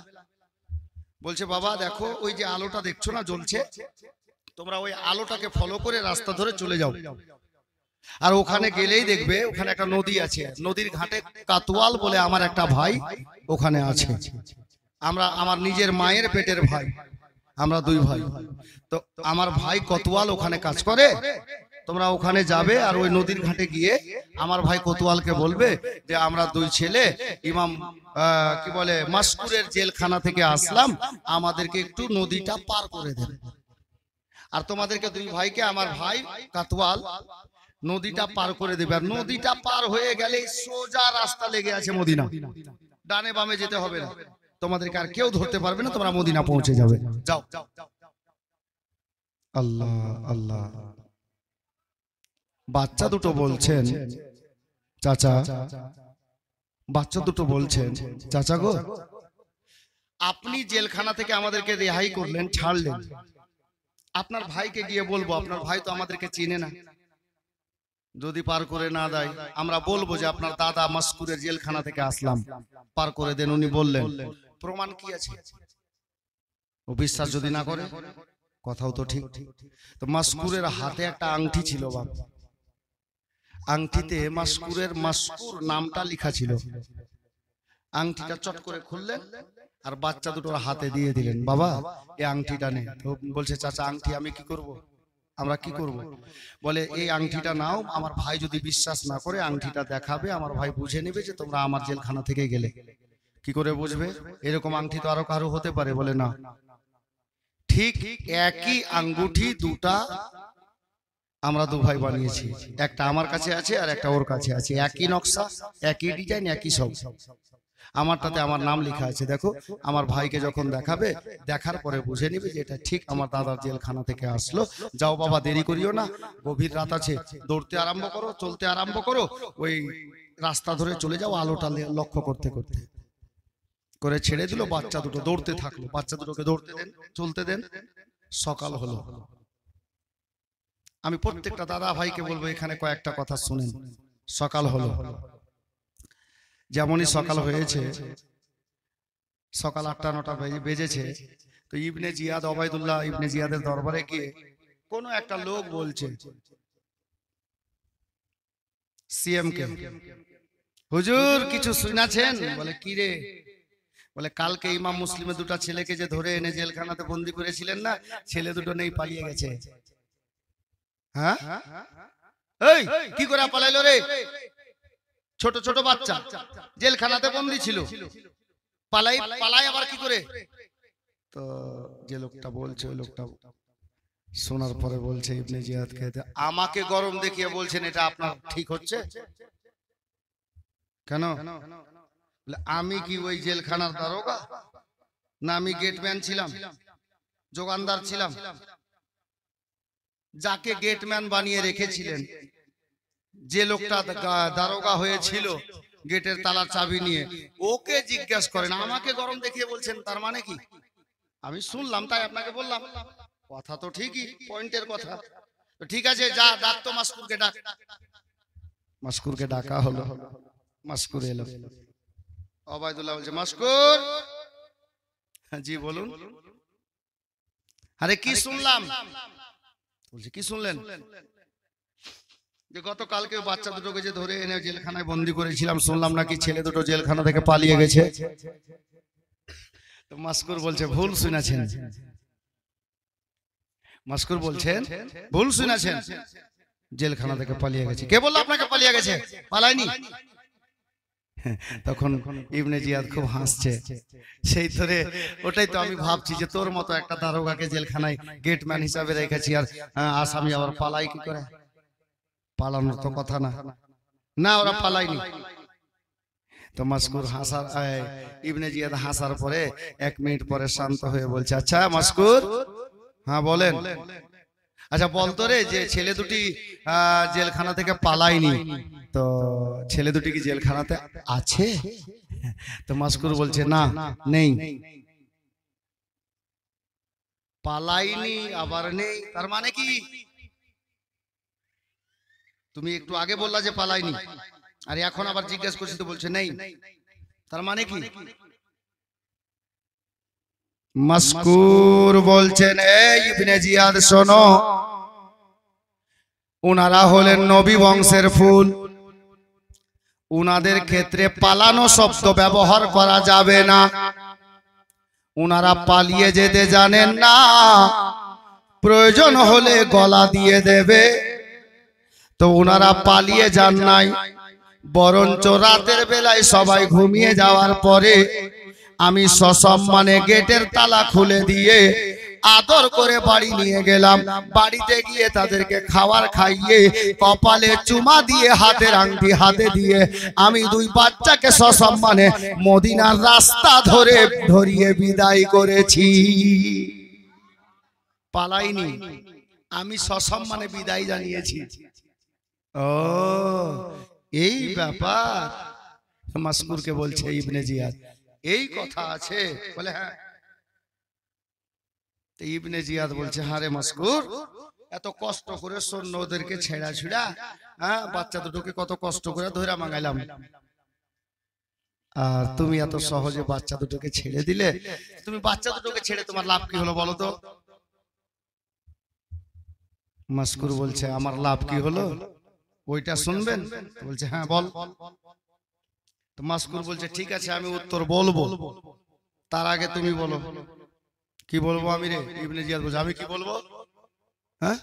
বলছে বাবা দেখো, ওই যে আলোটা দেখছো না জ্বলছে, তোমরা ওই আলোটাকে ফলো করে রাস্তা ধরে চলে যাও, আর ওখানে গেলেই দেখবে ওখানে একটা নদী আছে, নদীর ঘাটে কাতওয়াল বলে আমার একটা ভাই ওখানে আছে। আমরা আমার নিজের মায়ের পেটের ভাই, আমরা দুই ভাই। তো আমার ভাই কোতোয়াল ওখানে কাজ করে, তোমরা ওখানে যাবে, আর ওই নদীর ঘাটে গিয়ে আমার ভাই কোতোয়ালকে বলবে যে আমরা দুই ছেলে ইমাম কি বলে মাসকুরের জেলখানা থেকে আসলাম, আমাদেরকে একটু নদীটা পার করে দেন। আর তোমাদেরকে দুই ভাইকে আমার ভাই কাতওয়াল নদীটা পার করে দেবে। আর নদীটা পার হয়ে গেলে সোজা রাস্তা লেগে আছে মদিনা, ডানে বামে যেতে হবে না, তোমাদেরকে আর কেউ ধরতে পারবে না, তোমরা মদিনা পৌঁছে যাবে। যাও। আল্লাহ আল্লাহ। বাচ্চা দুটো বলছেন চাচা, বাচ্চা দুটো বলছেন চাচা গো, আপনি জেলখানা থেকে আমাদেরকে রেহাই করলেন, ছাড়লেন, আপনার ভাইকে গিয়ে বলবো, আপনার ভাই তো আমাদেরকে চিনে না, যদি পার করে না দেয় আমরা বলবো যে আপনার দাদা মাসকুরের জেলখানা থেকে আসলাম, পার করে দেন। উনি বললেন প্রমাণ কি আছে? ও বিশ্বাস যদি না করে, কথাও তো ঠিক। তো মাসকুরের হাতে একটা আংটি ছিল বাবা, আংটিতে মাসকুরের মাসকুর নামটা লেখা ছিল। আংটিটা চট করে খুললেন আর বাচ্চা দুটোর হাতে দিয়ে দিলেন, বাবা এই আংটিটা নে। তো বলছে চাচা আংটি আমি কি করব? আমরা কি করব? বলে এই আংটিটা নাও, আমার ভাই যদি বিশ্বাস না করে আংটিটা দেখাবে, আমার ভাই বুঝে নেবে যে তোমরা আমার জেলখানা থেকে গেলে। কি করে বুঝবে? এরকম আংটি তো আরো কারো হতে পারে। বলে না, ঠিক একই আঙ্গুঠি দুটা আমরা দু ভাই বানিয়েছি, একটা আমার কাছে আছে আর একটা ওর কাছে আছে, একই নকশা, একই ডিজাইন, একই সব। আমারটাতে আমার নাম লেখা আছে, দেখো। আমার ভাইকে যখন দেখাবে, দেখার পরে বুঝে নিবে যে এটা ঠিক আমার দাদার জেলখানা থেকে আসলো। যাও বাবা, দেরি করিও না, গভীর রাত আছে, দৌড়তে আরম্ভ করো, চলতে আরম্ভ করো, ওই রাস্তা ধরে চলে যাও, আলোটা লক্ষ্য করতে করতে। করে ছেড়ে দিল, বাচ্চা দুটো দৌড়তে থাকলো, বাচ্চা দুটোকে দৌড়তে দেন, চলতে দেন। সকাল হলো। আমি প্রত্যেকটা দাদা ভাইকে বলবো এখানে কয়েকটা কথা শুনেন। সকাল হলো, যেমনই সকাল হয়েছে, সকাল 8-9 বেজেছে, তো ইবনে জিয়াদ, ওবায়দুল্লাহ ইবনে জিয়াদের দরবারে গিয়ে কোন একটা লোক বলছে সিএম কে, হুজুর কিছু শুনেছেন? বলে কি রে? বলে কালকে ইমাম মুসলিমের দুটো ছেলেকে যে ধরে এনে জেলখানাতে বন্দি করেছিলেন না, ছেলে দুটো নেই, পালিয়ে গেছে। হ্যাঁ, এই কি করে পালাইলো রে? ছোট ছোট বাচ্চা জেলখানাতে বন্দি ছিল, পালাই আবার কি করে? তো যে লোকটা বলছে, ওই লোকটা শোনার পরে বলছে ইবনে জিয়াদকে, আমাকে গরম দেখিয়ে বলছেন এটা আপনার ঠিক হচ্ছে? কেন? আমি কি ওই জেলখানার দারোগা? না আমি গেটম্যান ছিলাম, যোগানদার ছিলাম। যাকে গেটম্যান বানিয়ে রেখেছিলেন, যে লোকটা দারোগা হয়েছিল গেটের তালার চাবি নিয়ে, ওকে জিজ্ঞেস করেন, আমাকে গরম দেখিয়ে বলছেন তার মানে কি? আমি শুনলাম তাই আপনাকে বললাম। কথা তো ঠিকই, পয়েন্টের কথা। তো ঠিক আছে, যা ডাক তো মাসকুরকে ডাক। মাসকুরকে ডাকা হলো, মাসকুর এলো। ওবায়দুল্লাহ বলছে মাসকুর। জি বলুন। আরে কি শুনলাম? বলছে কি শুনলেন? যে গতকালকে বাচ্চা দুটোকে যে ধরে এনে জেলখানায় বন্দি করেছিলাম, শুনলাম নাকি ছেলে দুটো জেলখানা থেকে পালিয়ে গেছে। তো মাসকুর বলছে ভুল শুনেছেন। মাসকুর বলছেন ভুল শুনেছেন। জেলখানা থেকে পালিয়ে গেছে। কে বললো আপনাকে পালিয়ে গেছে? পালায়নি। তখন ইবনে জিয়াদ খুব হাসছে। সেই ধরে ওটাই তো আমি ভাবছি যে তোর মতো একটা দারোগাকে জেলখানায় গেটম্যান হিসাবে রেখেছি, আর আসামি আবার পালাই কি করে? পালানোর তো কথা না, না ওরা পালায়নি। তো মাসকুর হাসার ইবনে জিয়াদ হাসার পরে 1 মিনিট পরে শান্ত হয়ে বলছে, আচ্ছা মাসকুর, হ্যাঁ বলেন, আচ্ছা বলতো রে যে ছেলে দুটি জেলখানা থেকে পালায়নি, তো ছেলে দুটি কি জেলখানাতে আছে? তো মাসকুর বলছে না, নেই। পালায়নি আবার নেই, তার মানে কি? তুমি একটু আগে বললা যে পালায়নি, আর এখন আবার জিজ্ঞেস করছি তো বলছে নেই, তার মানে কি? মাসকুর বলছেন, এই ইবনে জিয়াদ শোনো, উনারা হলেন নবী বংশের ফুল, উনাদের ক্ষেত্রে পালানো শব্দ ব্যবহার করা যাবে না। উনারা পালিয়ে যেতে জানেন না, প্রয়োজন হলে গলা দিয়ে দেবে। তো উনারা পালিয়ে যান নাই, বরঞ্চ রাতের বেলায় সবাই ঘুমিয়ে যাওয়ার পরে আমি সসম্মানে গেটের তালা খুলে দিয়ে আদর করে বাড়ি নিয়ে গেলাম। বাড়িতে গিয়ে তাদেরকে খাবার খাইয়ে কপালে চুমা দিয়ে হাতের আংটি হাতে দিয়ে আমি 2 বাচ্চাকে সসম্মানে মদিনার রাস্তা ধরে ধরিয়ে বিদায় করেছি। পালাইনি, আমি সসম্মানে বিদায় জানিয়েছি। ও এই ব্যাপার। মাসকুরকে বলছে ইবনে জিয়াদ, এই কথা আছে? বলে হ্যাঁ। ইবনে জিয়াদ বলছে, হারে মাসকুর, এত কষ্ট করে সৈন্য ওদেরকে ছেড়া ছুড়া, হ্যাঁ বাচ্চা দুটোকে কত কষ্ট করে ধরে মাঙ্গাইলাম, আর তুমি এত সহজে বাচ্চা দুটোকে ছেড়ে দিলে। তুমি বাচ্চা দুটোকে ছেড়ে তোমার লাভ কি হলো বলো তো? মাসকুর বলছে, আমার লাভ কি হলো ওইটা শুনবেন? বলছে হ্যাঁ বল। তো মাসকুর বলছে, ঠিক আছে আমি উত্তর বলবো, তার আগে তুমি বলো। কি বলবো আমি রে? ইবনে জিয়াদ বলছে, আমি কি বলবো? হ্যাঁ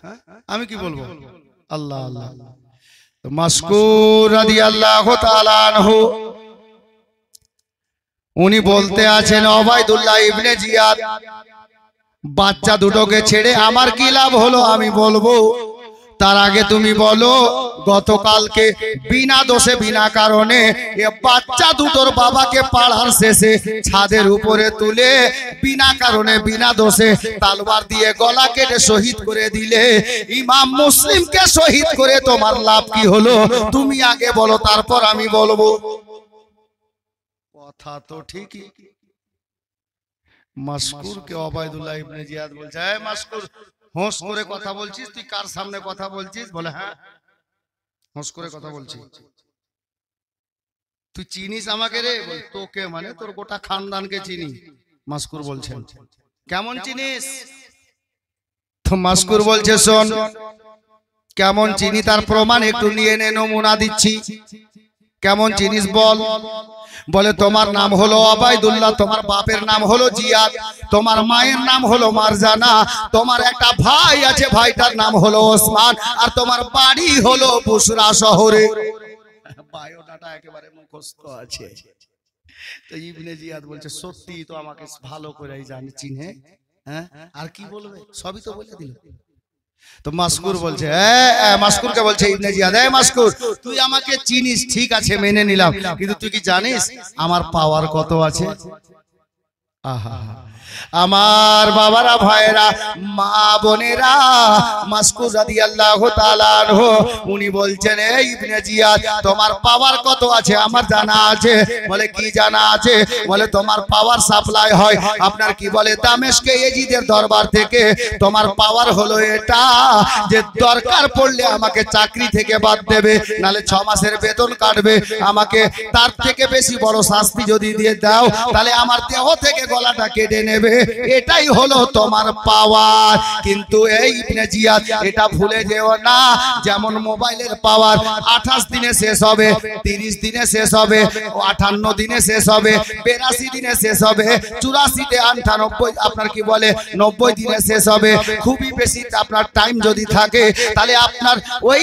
আমি কি বলবো? আল্লাহ আল্লাহ। তো মাসকুর রাদিয়াল্লাহু তাআলা আনহু উনি বলতে আছেন, ওবাইদুল্লাহ ইবনে জিয়াদ, বাচ্চা দুটোকে ছেড়ে আমার কি লাভ হলো আমি বলবো, তার আগে তুমি বলো গতকালকে বিনা দোষে বিনা কারণে এ বাচ্চা দুটোর বাবাকে পাড়ার শেষে ছাদের উপরে তুলে বিনা কারণে বিনা দোষে তলোয়ার দিয়ে গলা কেটে শহীদ করে দিলে, ইমাম মুসলিমকে শহীদ করে তোমার লাভ কি হলো? তুমি আগে বলো, তারপর আমি বলবো। কথা তো ঠিকই। মাসকুরকে ওবাইদুল্লাহ ইবনে জিয়াদ বলছে, এই মাসকুর, হোঁশ করে কথা বলছিস? তুই কার সামনে কথা বলছিস? বলে হ্যাঁ হোঁশ করে কথা বলছি। তুই চিনিস আমাকে রে? তোকে মানে তোর গোটা খানদানকে চিনি। মাসকুর বলছেন, কেমন চিনিস? তো মাসকুর বলছে, শোন, কেমন চিনি তার প্রমাণ একটু নিয়ে নে, নমুনা দিচ্ছি। কেমন চিনিস বল? বলে তোমার নাম হলো ওবাইদুল্লাহ, তোমার বাপের নাম হলো জিয়াদ, তোমার মায়ের নাম হলো মারজানা, তোমার একটা ভাই আছে, ভাইটার নাম হলো ওসমান, আর তোমার বাড়ি হলো বুসরা শহরে। বায়োডাটা একেবারে মুখস্থ আছে। তো ইবনে জিয়াদ বলছে, সত্যি তো আমাকে ভালো করেই জানে, চিনে, হ্যাঁ আর কি বলবে, সবই তো বলে দিল। তো মাসকুর বলছে, মাসকুরকে বলছে ইবনে জিয়াদ, মাসকুর তুই আমাকে চিনিস ঠিক আছে মেনে নিলাম, কিন্তু তুই কি জানিস আমার পাওয়ার কত আছে? আহা, আমার বাবারা, ভাইরা, মা বোনেরা, মাসকুর রাদিয়াল্লাহু তাআলা আনহু উনি বলছেন, এই ইবনে জিয়াদ তোমার পাওয়ার কত আছে আমার জানা আছে। বলে কি জানা আছে? বলে তোমার পাওয়ার সাপ্লাই হয় আপনার কি বলে দামেস্কে ইয়েজিদের দরবার থেকে। তোমার পাওয়ার হলো এটা যে দরকার পড়লে আমাকে চাকরি থেকে বাদ দেবে, নালে 6 মাসের বেতন কাটবে, আমাকে তার থেকে বেশি বড় শাস্তি যদি দিয়ে দাও তাহলে আমার দেহ থেকে গলাটা কেটে নেবে, এটাই হলো তোমার পাওয়ার। কিন্তু এই ইবনে জিয়াদ এটা ভুলে যেও না, যেমন মোবাইলের পাওয়ার 28 দিনে শেষ হবে, 30 দিনে শেষ হবে, 58 দিনে শেষ হবে, 82 দিনে শেষ হবে, 84 98 আপনার কি বলে 90 দিনে শেষ হবে। খুবই বেশি আপনার টাইম যদি থাকে তাহলে আপনার ওই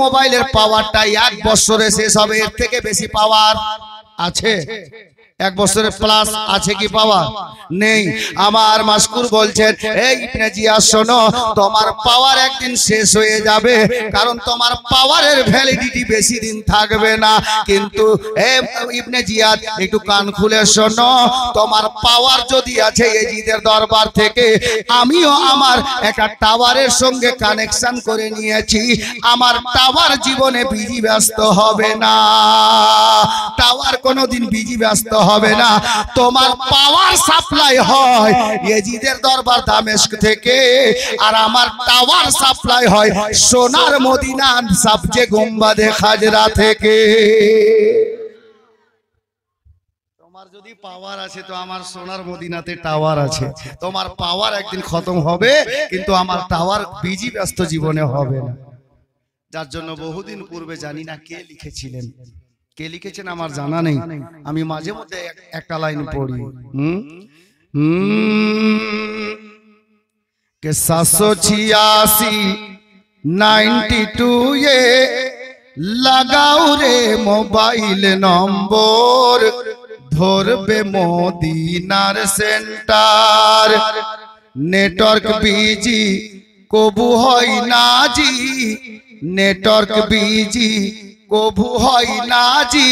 মোবাইলের পাওয়ারটা 1 বছরে শেষ হবে। এর থেকে বেশি পাওয়ার আছে? 1 বছরের প্লাস আছে কি পাওয়ার? নেই। আমার মাসকুর বলছেন, এই ইবনে জিয়াদ শোনো, তোমার পাওয়ার একদিন শেষ হয়ে যাবে, কারণ তোমার পাওয়ারের ভ্যালিডিটি বেশি দিন থাকবে না। কিন্তু ইবনে জিয়াদ একটু কান খুলে শোনো, তোমার পাওয়ার যদি আছে এজিদের দরবার থেকে, আমিও আমার একটা টাওয়ারের সঙ্গে কানেকশন করে নিয়েছি। আমার টাওয়ার জীবনে বিজি ব্যস্ত হবে না, টাওয়ার কোনোদিন বিজি ব্যস্ত হবে না। তোমার পাওয়ার সাপ্লাই হয় ইয়েজিদের দরবার দামেস্ক থেকে, আর আমার টাওয়ার সাপ্লাই হয় সোনার মদিনা সবচেয়ে গুম্বাদে খাজরা থেকে। তোমার যদি পাওয়ার আছে তো আমার সোনার মদিনাতে টাওয়ার আছে। তোমার পাওয়ার একদিন খতম হবে, কিন্তু আমার টাওয়ার বিজি ব্যস্ত জীবনে হবে না। যার জন্য বহুদিন পূর্বে, জানি না কে লিখেছিলেন, কে লিখেছেন আমার জানা নেই, আমি মাঝে মধ্যে একটা লাইন পড়ি, কে 786 92 এ লাগাও রে মোবাইল নম্বর, ধরবে মদিনার সেন্টার। নেটওয়ার্ক বিজি কবু হয় না জি, নেটওয়ার্ক বিজি কবু হয় না জি,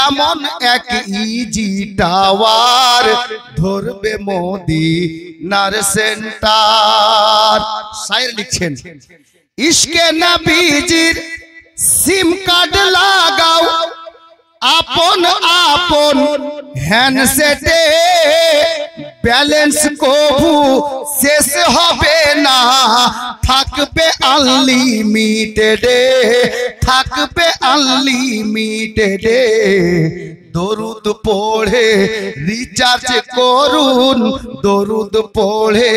এমন এক ইজি টাওয়ার, ধরবে মদিনার সেন্টার। শায়ের লিখছেন, ইশকে নবীজির সিম কার্ড লাগাও আপন আপন হ্যান্ডসেটে, ব্যালেন্স কবু শেষ হবে না, থাকবে আনলিমিটেডে, থাকবে আনলিমিটেডে। দরুদ পড়ে রিচার্জ করুন, দরুদ পড়ে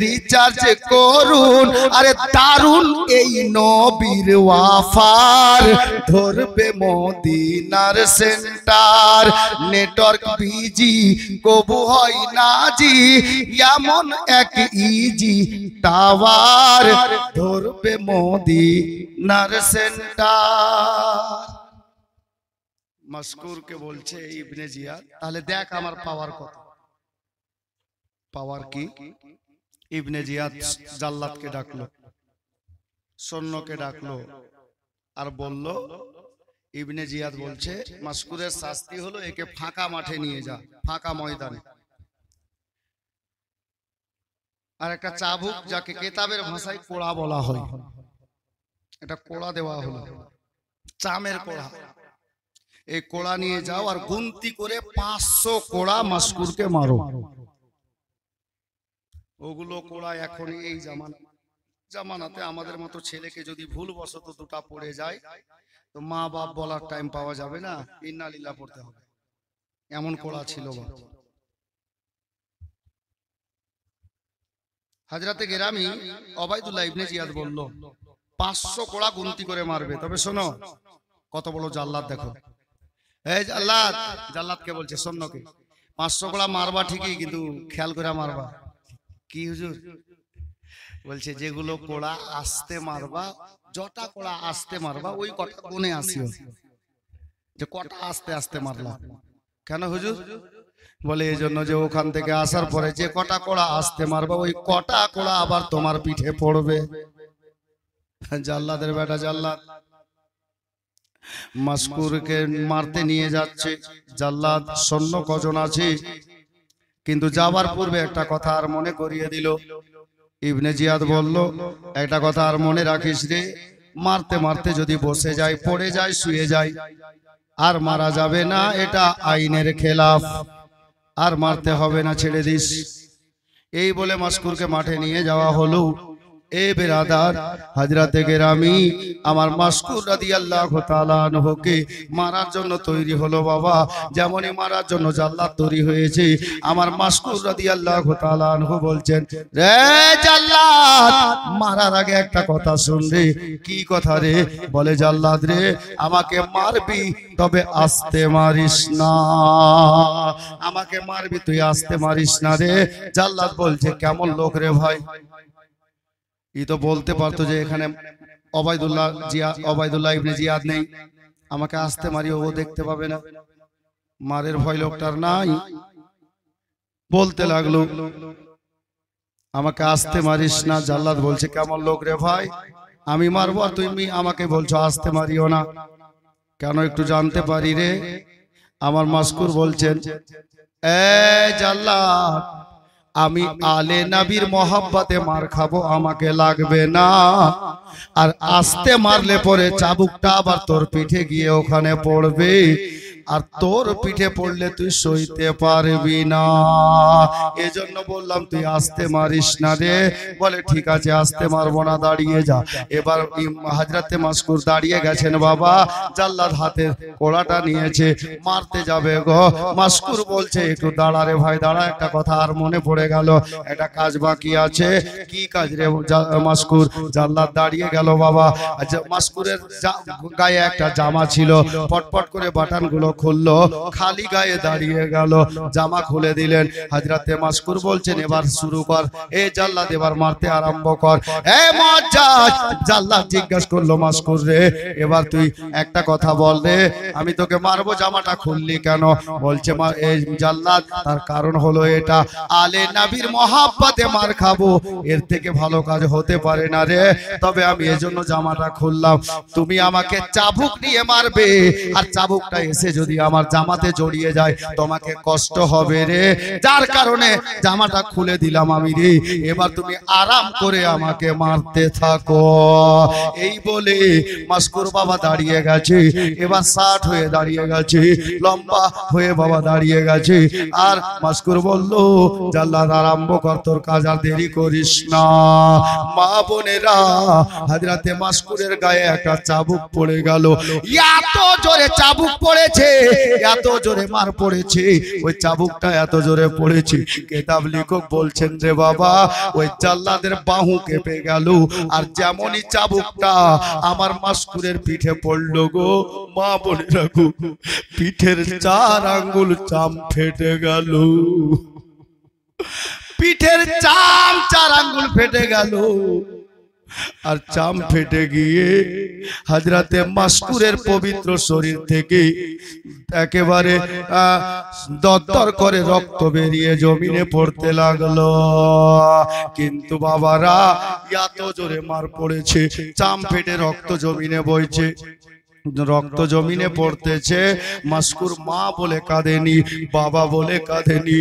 রিচার্জ করুন। আরে দারুন এই নবীর ওয়াফার, ধরবে মদিনার সেন্টার। নেটওয়ার্ক বিজি কবু হয় না জি, এমন এক ইজি টাওয়ার, ধরবে মদিনার সেন্টার। মাসকুরকে বলছে ইবনে জিয়াদ, তাহলে দেখ আমার পাওয়ার কত। পাওয়ার কি? ইবনে জিয়াদ জাল্লাদকে ডাকলো, সৈন্যকে ডাকলো, আর বলল, ইবনে জিয়াদ বলছে মাসকুরের শাস্তি হলো একে ফাঁকা মাঠে নিয়ে যা, ফাঁকা ময়দানে, আর একটা চাবুক, যাকে কেতাবের ভাষায় কোড়া বলা হয়, এটা কোড়া দেওয়া হলো, চামের কোড়া। এই কোড়া নিয়ে যাও আর গুনতি করে 500 কোড়া মাসকুরকে মারো। ওগুলো কোড়া এখন এই জামানাতে আমাদের মতো ছেলেকে যদি ভুলবশত দুটা পড়ে যায় তো মা বাপ বলার টাইম পাওয়া যাবে না, ইন্না লিল্লাহ পড়তে হবে, এমন কোড়া ছিল। হযরতে গেরামি ওবাইদুল্লাহ ইবনে জিয়াদ বলল 500 কোড়া গুনতি করে মারবে। তবে শোনো, কত বড় জাল্লাদ দেখো, এই জাল্লাদ, জাল্লাদকে বলছে সৈন্যকে 500 কোড়া মারবা ঠিকই, কিন্তু খেয়াল করে মারবা। কি হুজুর? বলছে যেগুলো কোড়া আস্তে মারবা, যটা কোড়া আস্তে মারবা ওই কটা গুনে আসিও, যে কটা আস্তে আস্তে মারলা। কেন হুজুর? বলে এই জন্য যে ওখান থেকে আসার পরে যে কটা কোড়া আস্তে মারবা ওই কটা কোড়া আবার তোমার পিঠে পড়বে। জাল্লাদের বেটা জাল্লাদ মাসকুরকে মারতে নিয়ে যাচ্ছে। জাল্লাদ সৈন্য কজন আছে, কিন্তু যাবার পূর্বে একটা কথা আর মনে করিয়ে দিল। ইবনে জিয়াদ বলল, একটা কথা আর মনে রাখিস রে, মারতে মারতে যদি বসে যায়, পড়ে যায়, শুয়ে যায়, আর মারা যাবে না, এটা আইনের খেলাফ, আর মারতে হবে না, ছেড়ে দিস। এই বলে মাসকুরকে মাঠে নিয়ে যাওয়া হলো। এ বেরাদার হযরতে গেরামি আমার মাসকুর রাদিয়াল্লাহু তাআলা আনহুকে মারার জন্য তৈরি হলো বাবা, যেমনই মারার জন্য জাল্লাদ তৈরি হয়েছে আমার মাসকুর রাদিয়াল্লাহু তাআলা আনহু বলছেন, রে জাল্লাদ মারার আগে একটা কথা শুনবে। কি কথা রে? বলে জাল্লাদ রে আমাকে মারবি তবে আস্তে মারিস না, আমাকে মারবি তুই আস্তে মারিস না রে। জাল্লাদ বলছে কেমন লোক রে ভাই, ই তো বলতে পারতো যে এখানে ওবায়দুল্লাহ ইবনে জিয়াদ নেই, আমাকে আস্তে মারি ও দেখতে পাবে না, মারের ভয় লোকটার নাই। বলতে লাগলো আমাকে আস্তে মারিস না। জাল্লাদ বলছে কেমন লোক রে ভাই, আমি মারবো আর তুমি আমাকে বলছো আস্তে মারিও না, কেন একটু জানতে পারি রে? আমার মাসকুর বলছেন, এ জাল্লাদ আমি আলে নবীর মহব্বতে মার খাবো, আমাকে লাগবে না। আর আস্তে মারলে পরে চাবুকটা আবার তোর পিঠে গিয়ে ওখানে পড়বে, আর তোর পিঠে পড়লে তুই সইতে পারবি না, এজন্য বললাম তুই আস্তে মারিস না রে। বলে ঠিক আছে আস্তে মারবো না, দাঁড়িয়ে যা। এবার হযরতে মাসকুর দাঁড়িয়ে গেছেন বাবা, জাল্লাদ হাতে কোড়াটা নিয়েছে, মারতে যাবে গো। মাসকুর বলছে একটু দাঁড়া রে ভাই দাঁড়া, একটা কথা আর মনে পড়ে গেল, একটা কাজ বাকি আছে। কি কাজ রে মাসকুর? জাল্লাদ দাঁড়িয়ে গেল বাবা। মাসকুরের গায়ে একটা জামা ছিল, পটপট করে বাটনগুলো খুললো, খালি গায়ে দাঁড়িয়ে গেল, জামা খুলে দিলেন। হযরতে মাসকুর বলছেন এবার শুরু কর, এ জাল্লাদ এবার মারতে আরম্ভ কর। এ মুআজ্জাজ, জাল্লাদ জিজ্ঞাসা করলো মাসকুর রে এবার তুই একটা কথা বল রে, আমি তোকে মারবো জামাটা খুললি কেন? বলছে এই জাল্লাদ তার কারণ হলো এটা, আলে নবীর মহব্বতে মার খাবো, এর থেকে ভালো কাজ হতে পারে না রে, তবে আমি এজন্য জামাটা খুললাম। তুমি আমাকে চাবুক নিয়ে মারবে, আর চাবুকটা এসে যদি আমার জামাতে জড়িয়ে যায় তোমাকে কষ্ট হবে রে, যার কারণে জামাটা খুলে দিলাম আমি রে, এবার তুমি আরাম করে আমাকে মারতে থাকো। এই বলে মাসকুর বাবা দাঁড়িয়ে গেছে, এবার 60 হয়ে দাঁড়িয়ে গেছে, লম্বা হয়ে বাবা দাঁড়িয়ে গেছে। আর মাসকুর বলল জাল্লাদ আরম্ভ কর তোর কাজ, আর দেরি করিস না। মা বোনেরা হযরতে মাসকুরের গায়ে একটা চাবুক পড়ে গেল, এত জোরে চাবুক পড়েছে, এত জোরে মার পড়েছে, ওই চাবুকটা এত জোরে পড়েছে কিতাব লেখক বলছেন রে বাবা ওই জাল্লাদের বাহু কেঁপে গেল, আর যেমনই চাবুকটা আমার মাসকুরের পিঠে পড়লো গো মা বোনেরা গো, পিঠের 4 আঙ্গুল চাম ফেটে গেল, পিঠের 4 আঙ্গুল ফেটে গেল। আর চাম ফেটে গিয়ে হযরতে মাসকুরের পবিত্র শরীর থেকে একেবারে দরদর করে রক্ত বেরিয়ে জমিনে পড়তে লাগলো। কিন্তু বাবারা এত জোরে মার পড়েছে, চাম ফেটে রক্ত জমিনে বইছে, রক্ত জমিনে পড়তেছে। মাসকুর মা বলে কাঁদেনি, বাবা বলে কাঁদেনি,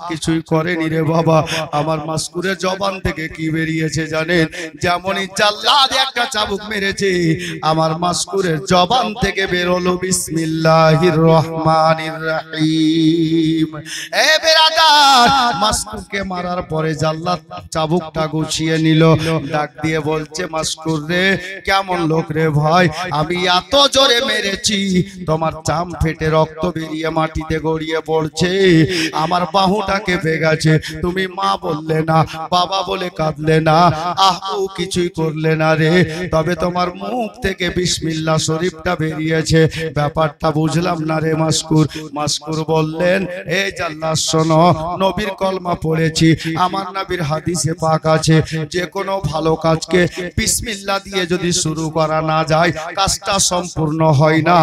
কিছুই করেনি রে বাবা। আমার মাসকুরের জবান থেকে কি বেরিয়েছে জানেন? যেমনই জাল্লাদ একটা চাবুক মেরেছে, আমার মাসকুরের জবান থেকে বেরোলো বিসমিল্লাহির রহমানির রহিম। এ বেরাদার, মাসকুরকে মারার পরে জাল্লাদ চাবুকটা গুছিয়ে নিল, ডাক দিয়ে বলছে মাসকুর রে কেমন লোক রে ভাই, আমি এত জোরে মেরেছি তোমার চাম ফেটে রক্ত বেরিয়ে মাটিতে গড়িয়ে পড়ছে, আমার বাহুটা কেঁপে গেছে, তুমি মা বললে না, বাবা বলে কাঁদলে না, কিছুই করলে না রে, তবে তোমার মুখ থেকে বিসমিল্লাহ শরীফটা বেরিয়েছে, ব্যাপারটা বুঝলাম না রে মাসকুর। মাসকুর বললেন এই জাল্লাদ শোনো, নবীর কলমা পড়েছি, আমার নবীর হাদিসে পাক আছে যে কোনো ভালো কাজকে বিসমিল্লাহ দিয়ে যদি শুরু করা না যায় কাজটা সম্পূর্ণ হয় না।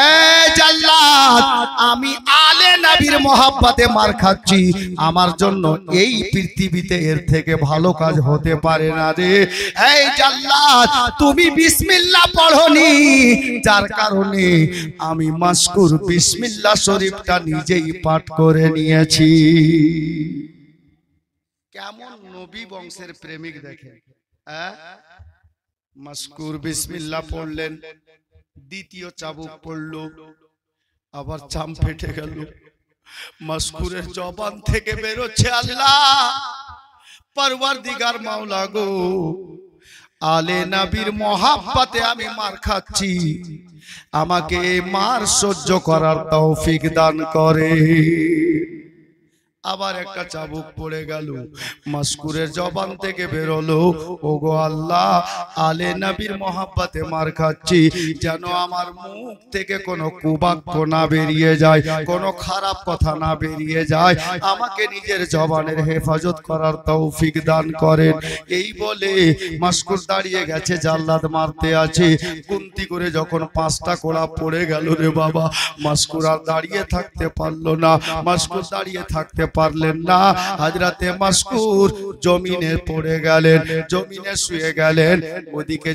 এই জাল্লাদ আমি আলে নবীর মহব্বতে মার খাচ্ছি, আমার জন্য এই পৃথিবীতে এর থেকে ভালো কাজ হতে পারে না রে। এই জাল্লাদ তুমি বিসমিল্লাহ পড়োনি, যার কারণে আমি মাসকুর বিসমিল্লাহ শরীফটা নিজেই পাঠ করে নিয়েছি। কেমন নবী বংশের প্রেমিক দেখেন। মাসকুর বিসমিল্লাহ পড়লেন, দ্বিতীয় চাবুক পড়লো, আবার চাম ফেটে গেল, মাসকুরের জবান থেকে বেরোচ্ছে আল্লাহ পরওয়ারদিগার মাওলা গো, আলে নবীর মহাব্বতে আমি মার খাচ্ছি, আমাকে এই মার সহ্য করার তৌফিক দান করে। আবার একটা চাবুক পড়ে গেল, মাসকুরের জবান থেকে বেরোলো, ওগো আল্লাহ, আলে নবীর মহাব্বতে মার খাচ্ছি, যেন আমার মুখ থেকে কোনো কুবাক্য না বেরিয়ে যায়, কোনো খারাপ কথা না বেরিয়ে যায়, আমাকে নিজের জবানের হেফাজত করার তৌফিক দান করেন। এই বলে মাসকুর দাঁড়িয়ে গেছে, জাল্লাদ মারতে আছে, কুন্তি করে যখন 5টা কোড়া পড়ে গেল রে বাবা, মাসকুর আর দাঁড়িয়ে থাকতে পারলো না, মাসকুর দাঁড়িয়ে থাকতে পারলেন না। হযরতে মাসকুর জমিনে পড়ে গেলেন, জমিনে শুয়ে গেলেন। ওদিকে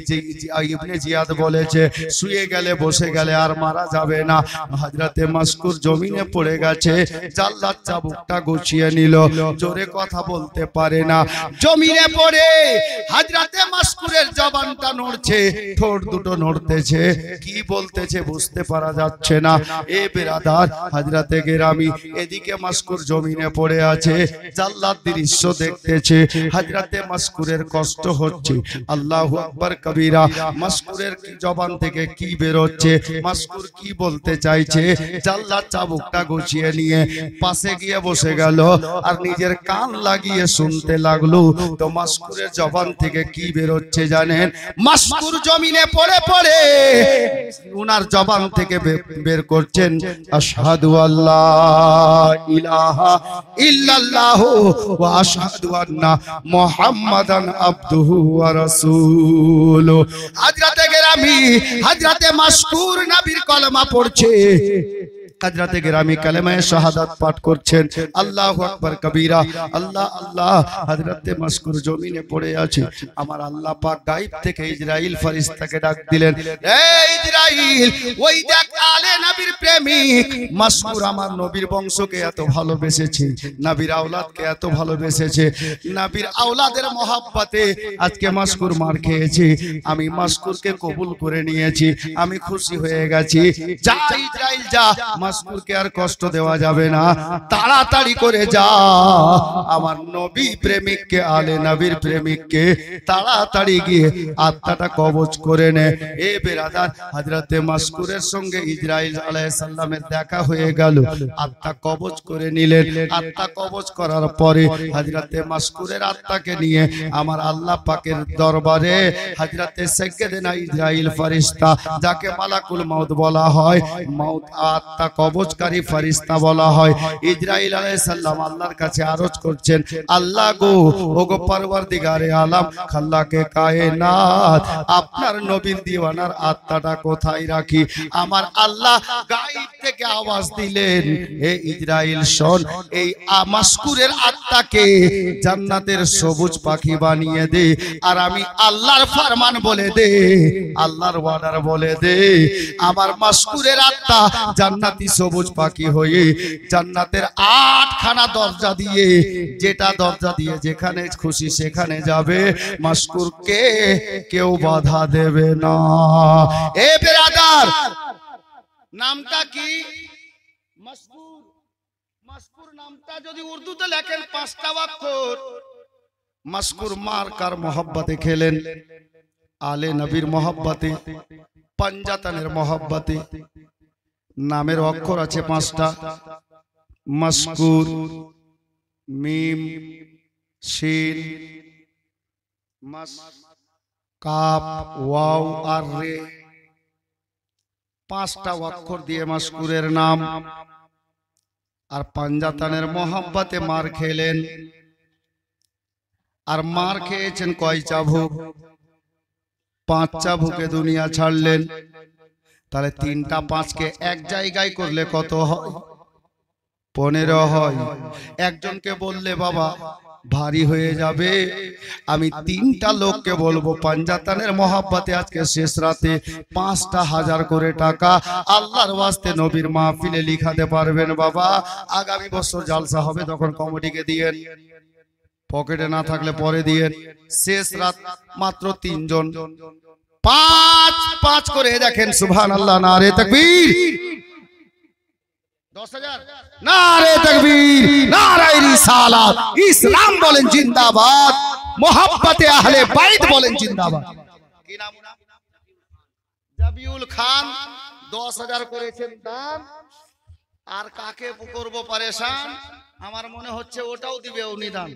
ইবনে জিয়াদ বলেছে, শুয়ে গেলে বসে গেলে আর মারা যাবে না। হযরতে মাসকুর জমিনে পড়ে গেছে, জাল্লাদ চাবুকটা গুছিয়ে নিল, জোরে কথা বলতে পারে না। জমিনে পড়ে হযরতে মাসকুরের জবানটা নড়ছে, ঠোঁট দুটো নড়তেছে, কি বলতেছে বুঝতে পারা যাচ্ছে না। এ বেরাদার হযরতে গেরামি, এদিকে মাসকুর জমিনে পড়ে আছে, জাল্লাদ দৃশ্য দেখতেছে, হযরতে মাসকুরের কষ্ট হচ্ছে। আল্লাহু আকবার কবীরা। মাসকুরের জবান থেকে কি বের হচ্ছে, মাসকুর কি বলতে চাইছে, জাল্লাদ চাবুকটা গুছিয়ে নিয়ে পাশে গিয়ে বসে গেল আর নিজের কান লাগিয়ে শুনতে লাগলো। তো মাসকুরের জবান থেকে কি বের হচ্ছে জানেন? মাসকুর জমিনে পড়ে পড়ে উনার জবান থেকে বের করছেন, আশহাদু আল্লাহ ইলাহা ইল্লাল্লাহু ওয়া আশহাদু আন্না মুহাম্মাদান আবদুহু ওয়া রাসূলুহু। হযরতে গেরামি, হযরতে মাসকুর নবীর কলেমা পড়ছে, হযরতে গেরামি কালেমায়ে শাহাদাত পাঠ করছেন। আল্লাহু আকবার কবীরা। আল্লাহ আল্লাহ। হযরতে মাসকুর জমিনে পড়ে আছে। আমার আল্লাহ পাক গায়ব থেকে ইসরাইল ফেরেশতাকে ডাক দিলেন, এই ইসরাইল, ওই দেখ আলে নবীর প্রেমিক মাসকুর আমার নবীর বংশকে এত ভালোবেসেছে, নবীর আওলাদকে এত ভালোবেসেছে, নবীর আওলাদের মহব্বতে আজকে মাসকুর মার খেয়েছে, আমি মাসকুরকে কবুল করে নিয়েছি, আমি খুশি হয়ে গেছি। যা ইসরাইল যা, মাসকুরকে আর কষ্ট দেওয়া যাবে না, তাড়াতাড়ি করে যা, আমার নবী প্রেমিককে, আলে নবীর প্রেমিককে তাড়াতাড়ি গিয়ে আত্মাটা কবজ করে নে। এ বেরাদার, হযরতে মাসকুরের সঙ্গে ইসরাইল আলাইহিস সালামের দেখা হয়ে গেল, আত্মা কবজ করে নিলেন। আত্মা কবজ করার পরে হযরতে মাসকুরের আত্মাকে নিয়ে আমার আল্লাহ পাকের দরবারে হযরতে সাইয়্যিদানা ইসরাইল ফেরেশতা, যাকে মালাকুল মউত বলা হয়, মউত আত্মা কবজকারী ফেরেশতা বলা হয়, ইসরাইল আলাইহিস সালাম আল্লাহর কাছে আরজ করছেন, আল্লাহ গো, ওগো পরওয়ারদিগারে আলম, খাল্লাকে কায়নাত, আপনার নবীর দিওয়ানার আত্মাটা কোথায় রাখি? আমার আল্লাহ গায়ব থেকে আওয়াজ দিলেন, হে ইসরাইল শোন, এই মাসকুরের আত্মাকে জান্নাতের সবুজ পাখি বানিয়ে দে, আর আমি আল্লাহর ফরমান বলে দে, আল্লাহর ওয়ার্ডার বলে দে, আমার মাসকুরের আত্মা জান্নাতি সবুজ পাখি হয়ে জান্নাতের 8খানা দরজা দিয়ে, যেটা দরজা দিয়ে যেখানে খুশি সেখানে যাবে, মাসকুরকে কেউ বাধা দেবে না। এ বেরাদার, নামটা কি? মাসকুর। মাসকুর নামটা যদি উর্দুতে লেখেন 5টা অক্ষর। মাসকুর মার কার মহব্বতে খেলেন? আলে নবীর মহব্বতে, পাঞ্জাতানের মহব্বতে। নামের অক্ষর আছে 5টা, মাসকুর, মিম, শিন, মাস, কাফ, ওয়াও আর রে। 5টা অক্ষর দিয়ে মাসকুরের নাম। আর পাঞ্জাতানের মহব্বতে মার খেলেন। আর মার খেয়েছেন কয় চাবুক? 5 চাবুকে দুনিয়া ছাড়লেন। তাহলে 3টা 5কে এক জায়গায় করলে কত হয়? 15 হয়। একজনকে বললে বাবা ভারী হয়ে যাবে, আমি 3টা লোককে বলবো পাঞ্জাতানের মহব্বতে আজকে শেষ রাতে 5টা 1000 করে টাকা আল্লাহর ওয়াস্তে নবীর মাহফিলে লিখাতে পারবেন বাবা? আগামী বছর জালসা হবে, তখন কমিটিকে দিয়েন, পকেটে না থাকলে পরে দিয়েন। শেষ রাত মাত্র 3 জন, 5 করে দেখেন। সুবহানাল্লাহ, নারে তাকবীর। 10,000 নারে তাকবীর নারায়ে রিসালাত ইসলাম বলেন জিন্দাবাদ মোহাব্বতে আহলে বাইত বলেন জিন্দাবাদ কি নাম জাবিউল খান 10,000 করেছেন দান আর কাকে করব পরেশান আমার মনে হচ্ছে ওটাও দিবে উনি দান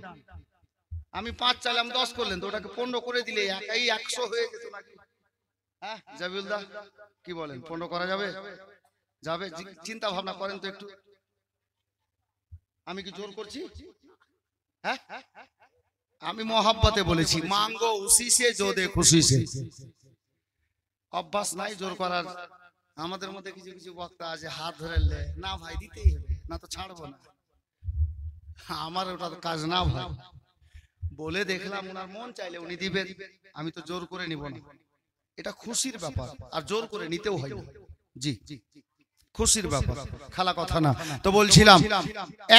আমি 5 চাইলাম 10 করলেন তো ওটাকে 15 করে দিলে একাই 100 হয়ে যেত নাকি হ্যাঁ জাবিউল দা কি বলেন 15 করা যাবে যাবে চিন্তা ভাবনা করেন তো একটু আমি কি জোর করছি হ্যাঁ আমি মোহাব্বতে বলেছি মাঙ্গো উসি সে जो दे खुशी से অভ্যাস নাই জোর করার আমাদের মধ্যে কিছু কিছু বক্তা আছে হাত ধরে না ভাই দিতেই হবে না তো ছাড়বো না আমার ওটা কাজ না ভাই বলে দেখলাম ওনার মন চাইলে উনি দিবেন আমি তো জোর করে নিব না এটা খুশির ব্যাপার আর জোর করে নিতেও হয় জি খুশির ব্যাপার খালা কথা না তো বলছিলাম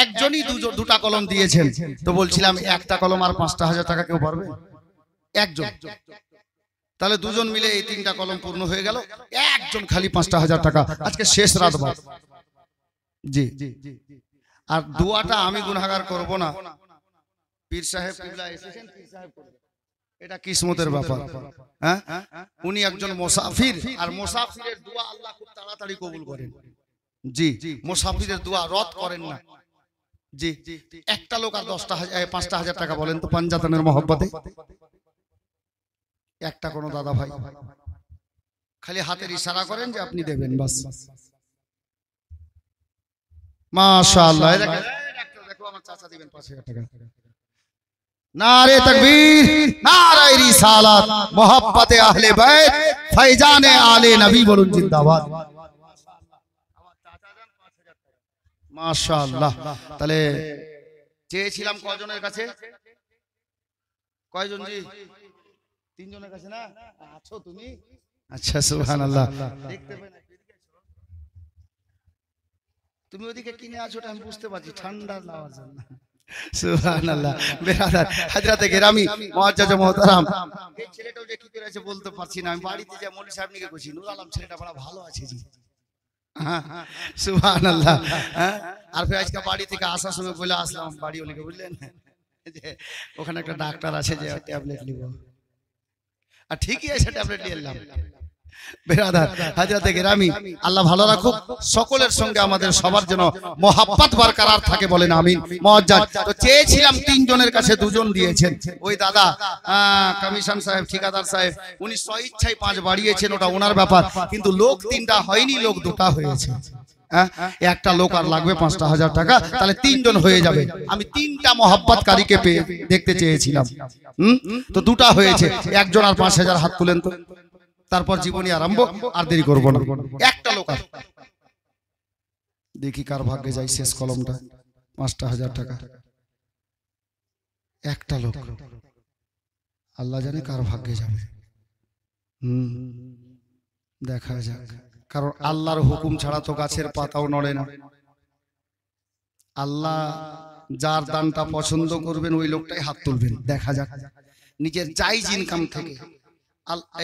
একজনই দুটা কলম দিয়েছেন তো বলছিলাম একটা কলম আর 5,000 টাকা কেউ পারবে একজন তাহলে দুজন মিলে এই 3টা কলম পূর্ণ হয়ে গেল একজন খালি 5,000 টাকা আজকে শেষ রাত বাদ জি আর দোয়াটা আমি গুনাহগার করব না পীর সাহেব কিবলা এসেছেন পীর সাহেব করবে এটা কিসমতের ব্যাপার হ্যাঁ উনি একজন মুসাফির আর মুসাফিরের দোয়া আল্লাহ খুব তাড়াতাড়ি কবুল করেন জি মুসাফিরের দোয়া রদ করেন না জি একটা লোক আর 5,000 টাকা বলেন তো পাঞ্জাতনের মহব্বতে একটা কোন দাদা ভাই খালি হাতের ইশারা করেন যে আপনি দেবেন বাস মাশাআল্লাহ দেখো আমার চাচা দিবেন 5,000 টাকা नारे तकबीर नारे रिसालत मोहब्बते अहले बैत फैजाने आले नबी बोलुन जिंदाबाद माशाअल्लाह তাহলে চেয়েছিলাম কয়জনের কাছে কয়জন জি 3 জনের কাছে না আছো তুমি আচ্ছা সুবহানাল্লাহ দেখতে পেন তুমি ওদিকে কিনে আছো ওটা আমি বুঝতে পারছি ঠান্ডা লাগার জন্য সুবহানাল্লাহ বেরাদার হযরতে গেরামি মুআজ্জাজ মুহতারাম এই ছেলেটাও যে কি করেছে বলতে পারছি না আমি বাড়িতে যে মৌলভী সাহেব নিকে কইছি নূর আলম ছেলেটা বড় ভালো আছে জি হ্যাঁ সুবহানাল্লাহ হ্যাঁ আর ফির আজকে বাড়ি থেকে আসার সময় বলে আসলাম বাড়ি ওলিকে বললেন যে ওখানে একটা ডাক্তার আছে যে ট্যাবলেট নিব আর ঠিকই আছে ট্যাবলেট নিয়ে এলাম বেরাদার হযরতে গেরামি আল্লাহ ভালো রাখুক সকলের সঙ্গে আমাদের সবার জন্য মোহাব্বত বরকরার থাকে বলেন আমিন মুআজ্জাজ তো চেয়েছিলাম 3 জনের কাছে 2 জন দিয়েছেন ওই দাদা কমিশন সাহেব ঠিকাদার সাহেব উনি স্বইচ্ছায় 5 বাড়িয়েছেন ওটা ওনার ব্যাপার কিন্তু লোক 3টা হয়নি লোক 2টা হয়েছে একটা লোক আর লাগবে 5,000 টাকা তাহলে 3 জন হয়ে যাবে আমি 3টা মোহাব্বতকারীকে পেয়ে দেখতে চেয়েছিলাম তো 2টা হয়েছে একজন আর 5,000 হাত তুলেন তো তারপর জীবনী আরম্ভ আর দেরি করব না একটা লোক আর দেখি কার ভাগ্যে যায় শেষ কলমটা 5,000 টাকা একটা লোক আল্লাহ জানে কার ভাগ্যে যাবে দেখা যাক কারণ আল্লাহর হুকুম ছাড়া তো গাছের পাতাও নড়ে না আল্লাহ যার দানটা পছন্দ করবেন ওই লোকটাই হাত তুলবেন দেখা যাক নিজের জায়েজ ইনকাম থেকে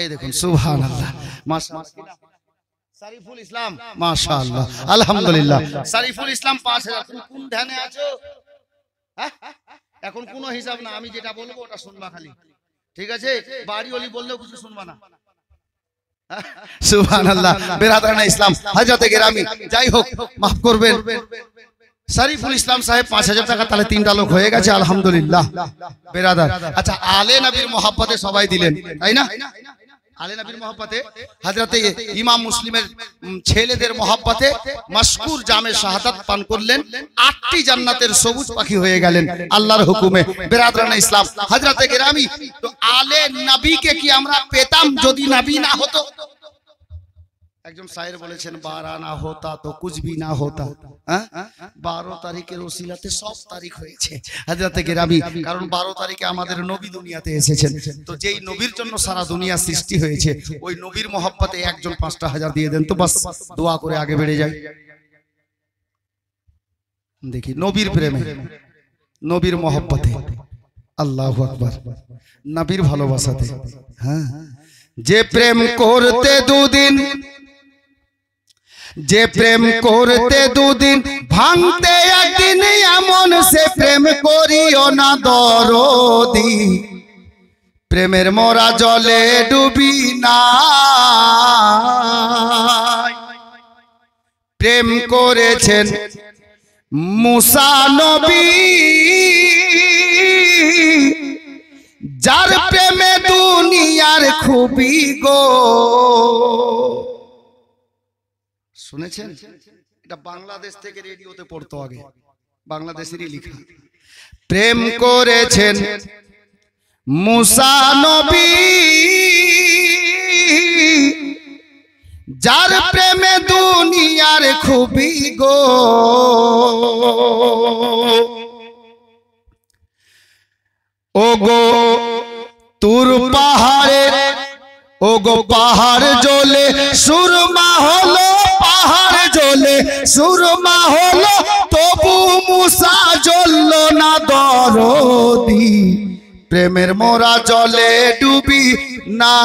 এই দেখুন সুবহানাল্লাহ সারিফুল ইসলাম মাশাআল্লাহ আলহামদুলিল্লাহ সারিফুল ইসলাম 5,000 তুমি কোন ধ্যানে আছো এখন কোনো হিসাব না আমি যেটা বলবো ওটা শুনবা খালি ঠিক আছে বাড়ি ওলি বললেও কিছু শুনবা না সুবহানাল্লাহ বেরাদারানে ইসলাম হযরতে গেরামি যাই হোক maaf করবেন শরীফুল ইসলাম সাহেব 5,000 টাকা তাহলে 3টা লোক হয়ে গেছে আলহামদুলিল্লাহ বেরাদার আচ্ছা আলে নবীর মোহাব্বতে সবাই দিলেন তাই না আলে নবীর মোহাব্বতে হযরতে ইমাম মুসলিমের ছেলেদের মোহাব্বতে মাশকুর জামে শাহাদাত পান করলেন 8টি জান্নাতের সবুজ পাখি হয়ে গেলেন আল্লাহর হুকুমে বেরাদারানে ইসলাম হযরতে গেরামি তো আলে নবীকে কি আমরা পেতাম যদি নবী না হতো একজন শায়ের বলেছেন 12 না হতা তো কুছ ভি না হতা 12 তারিখের ওসিলাতে সব তারিখ হয়েছে হযরতে গেরামি কারণ 12 তারিখে আমাদের নবী দুনিয়াতে এসেছেন তো যেই নবীর জন্য সারা দুনিয়া সৃষ্টি হয়েছে ওই নবীর মোহাব্বতে একজন 5,000 দিয়ে দেন তো বাস দোয়া করে আগে বেড়ে যায় দেখি নবীর প্রেমে নবীর মোহাব্বতে আল্লাহু আকবার নবীর ভালোবাসাতে হ্যাঁ যে প্রেম করতে দুদিন যে প্রেম করতে দুদিন ভাঙতে একদিন এমন সে প্রেম করিও না দরদি প্রেমের মরা জলে ডুবি না প্রেম করেছেন মুসা নবী যার প্রেমে দুনিয়ার খুবই গো শুনেছেন এটা বাংলাদেশ থেকে রেডিওতে পড়তো আগে বাংলাদেশেরই লেখা প্রেম করেছেন মুসা নবী যার প্রেমে দুনিয়ার খুবই গো ও গো তুর পাহাড়ের ও গো পাহাড় জ্বলে সুরমা হলো পাহাড় জ্বলে সুরমা হলো তবু মুসা জ্বলল না দরদি প্রেমের মোরা জলে ডুবি না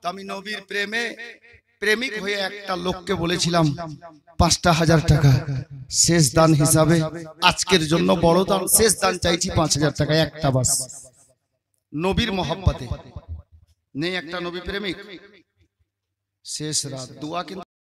আমি নবীর প্রেমে প্রেমিক হয়ে একটা লোককে বলেছিলাম ৫,০০০ টাকা শেষ দান হিসাবে আজকের জন্য বড় দান শেষ দান চাইছি ৫,০০০ টাকা একটা বাস নবীর মহব্বতে নেই একটা নবী প্রেমিক শেষ রাত দোয়া কিন্তু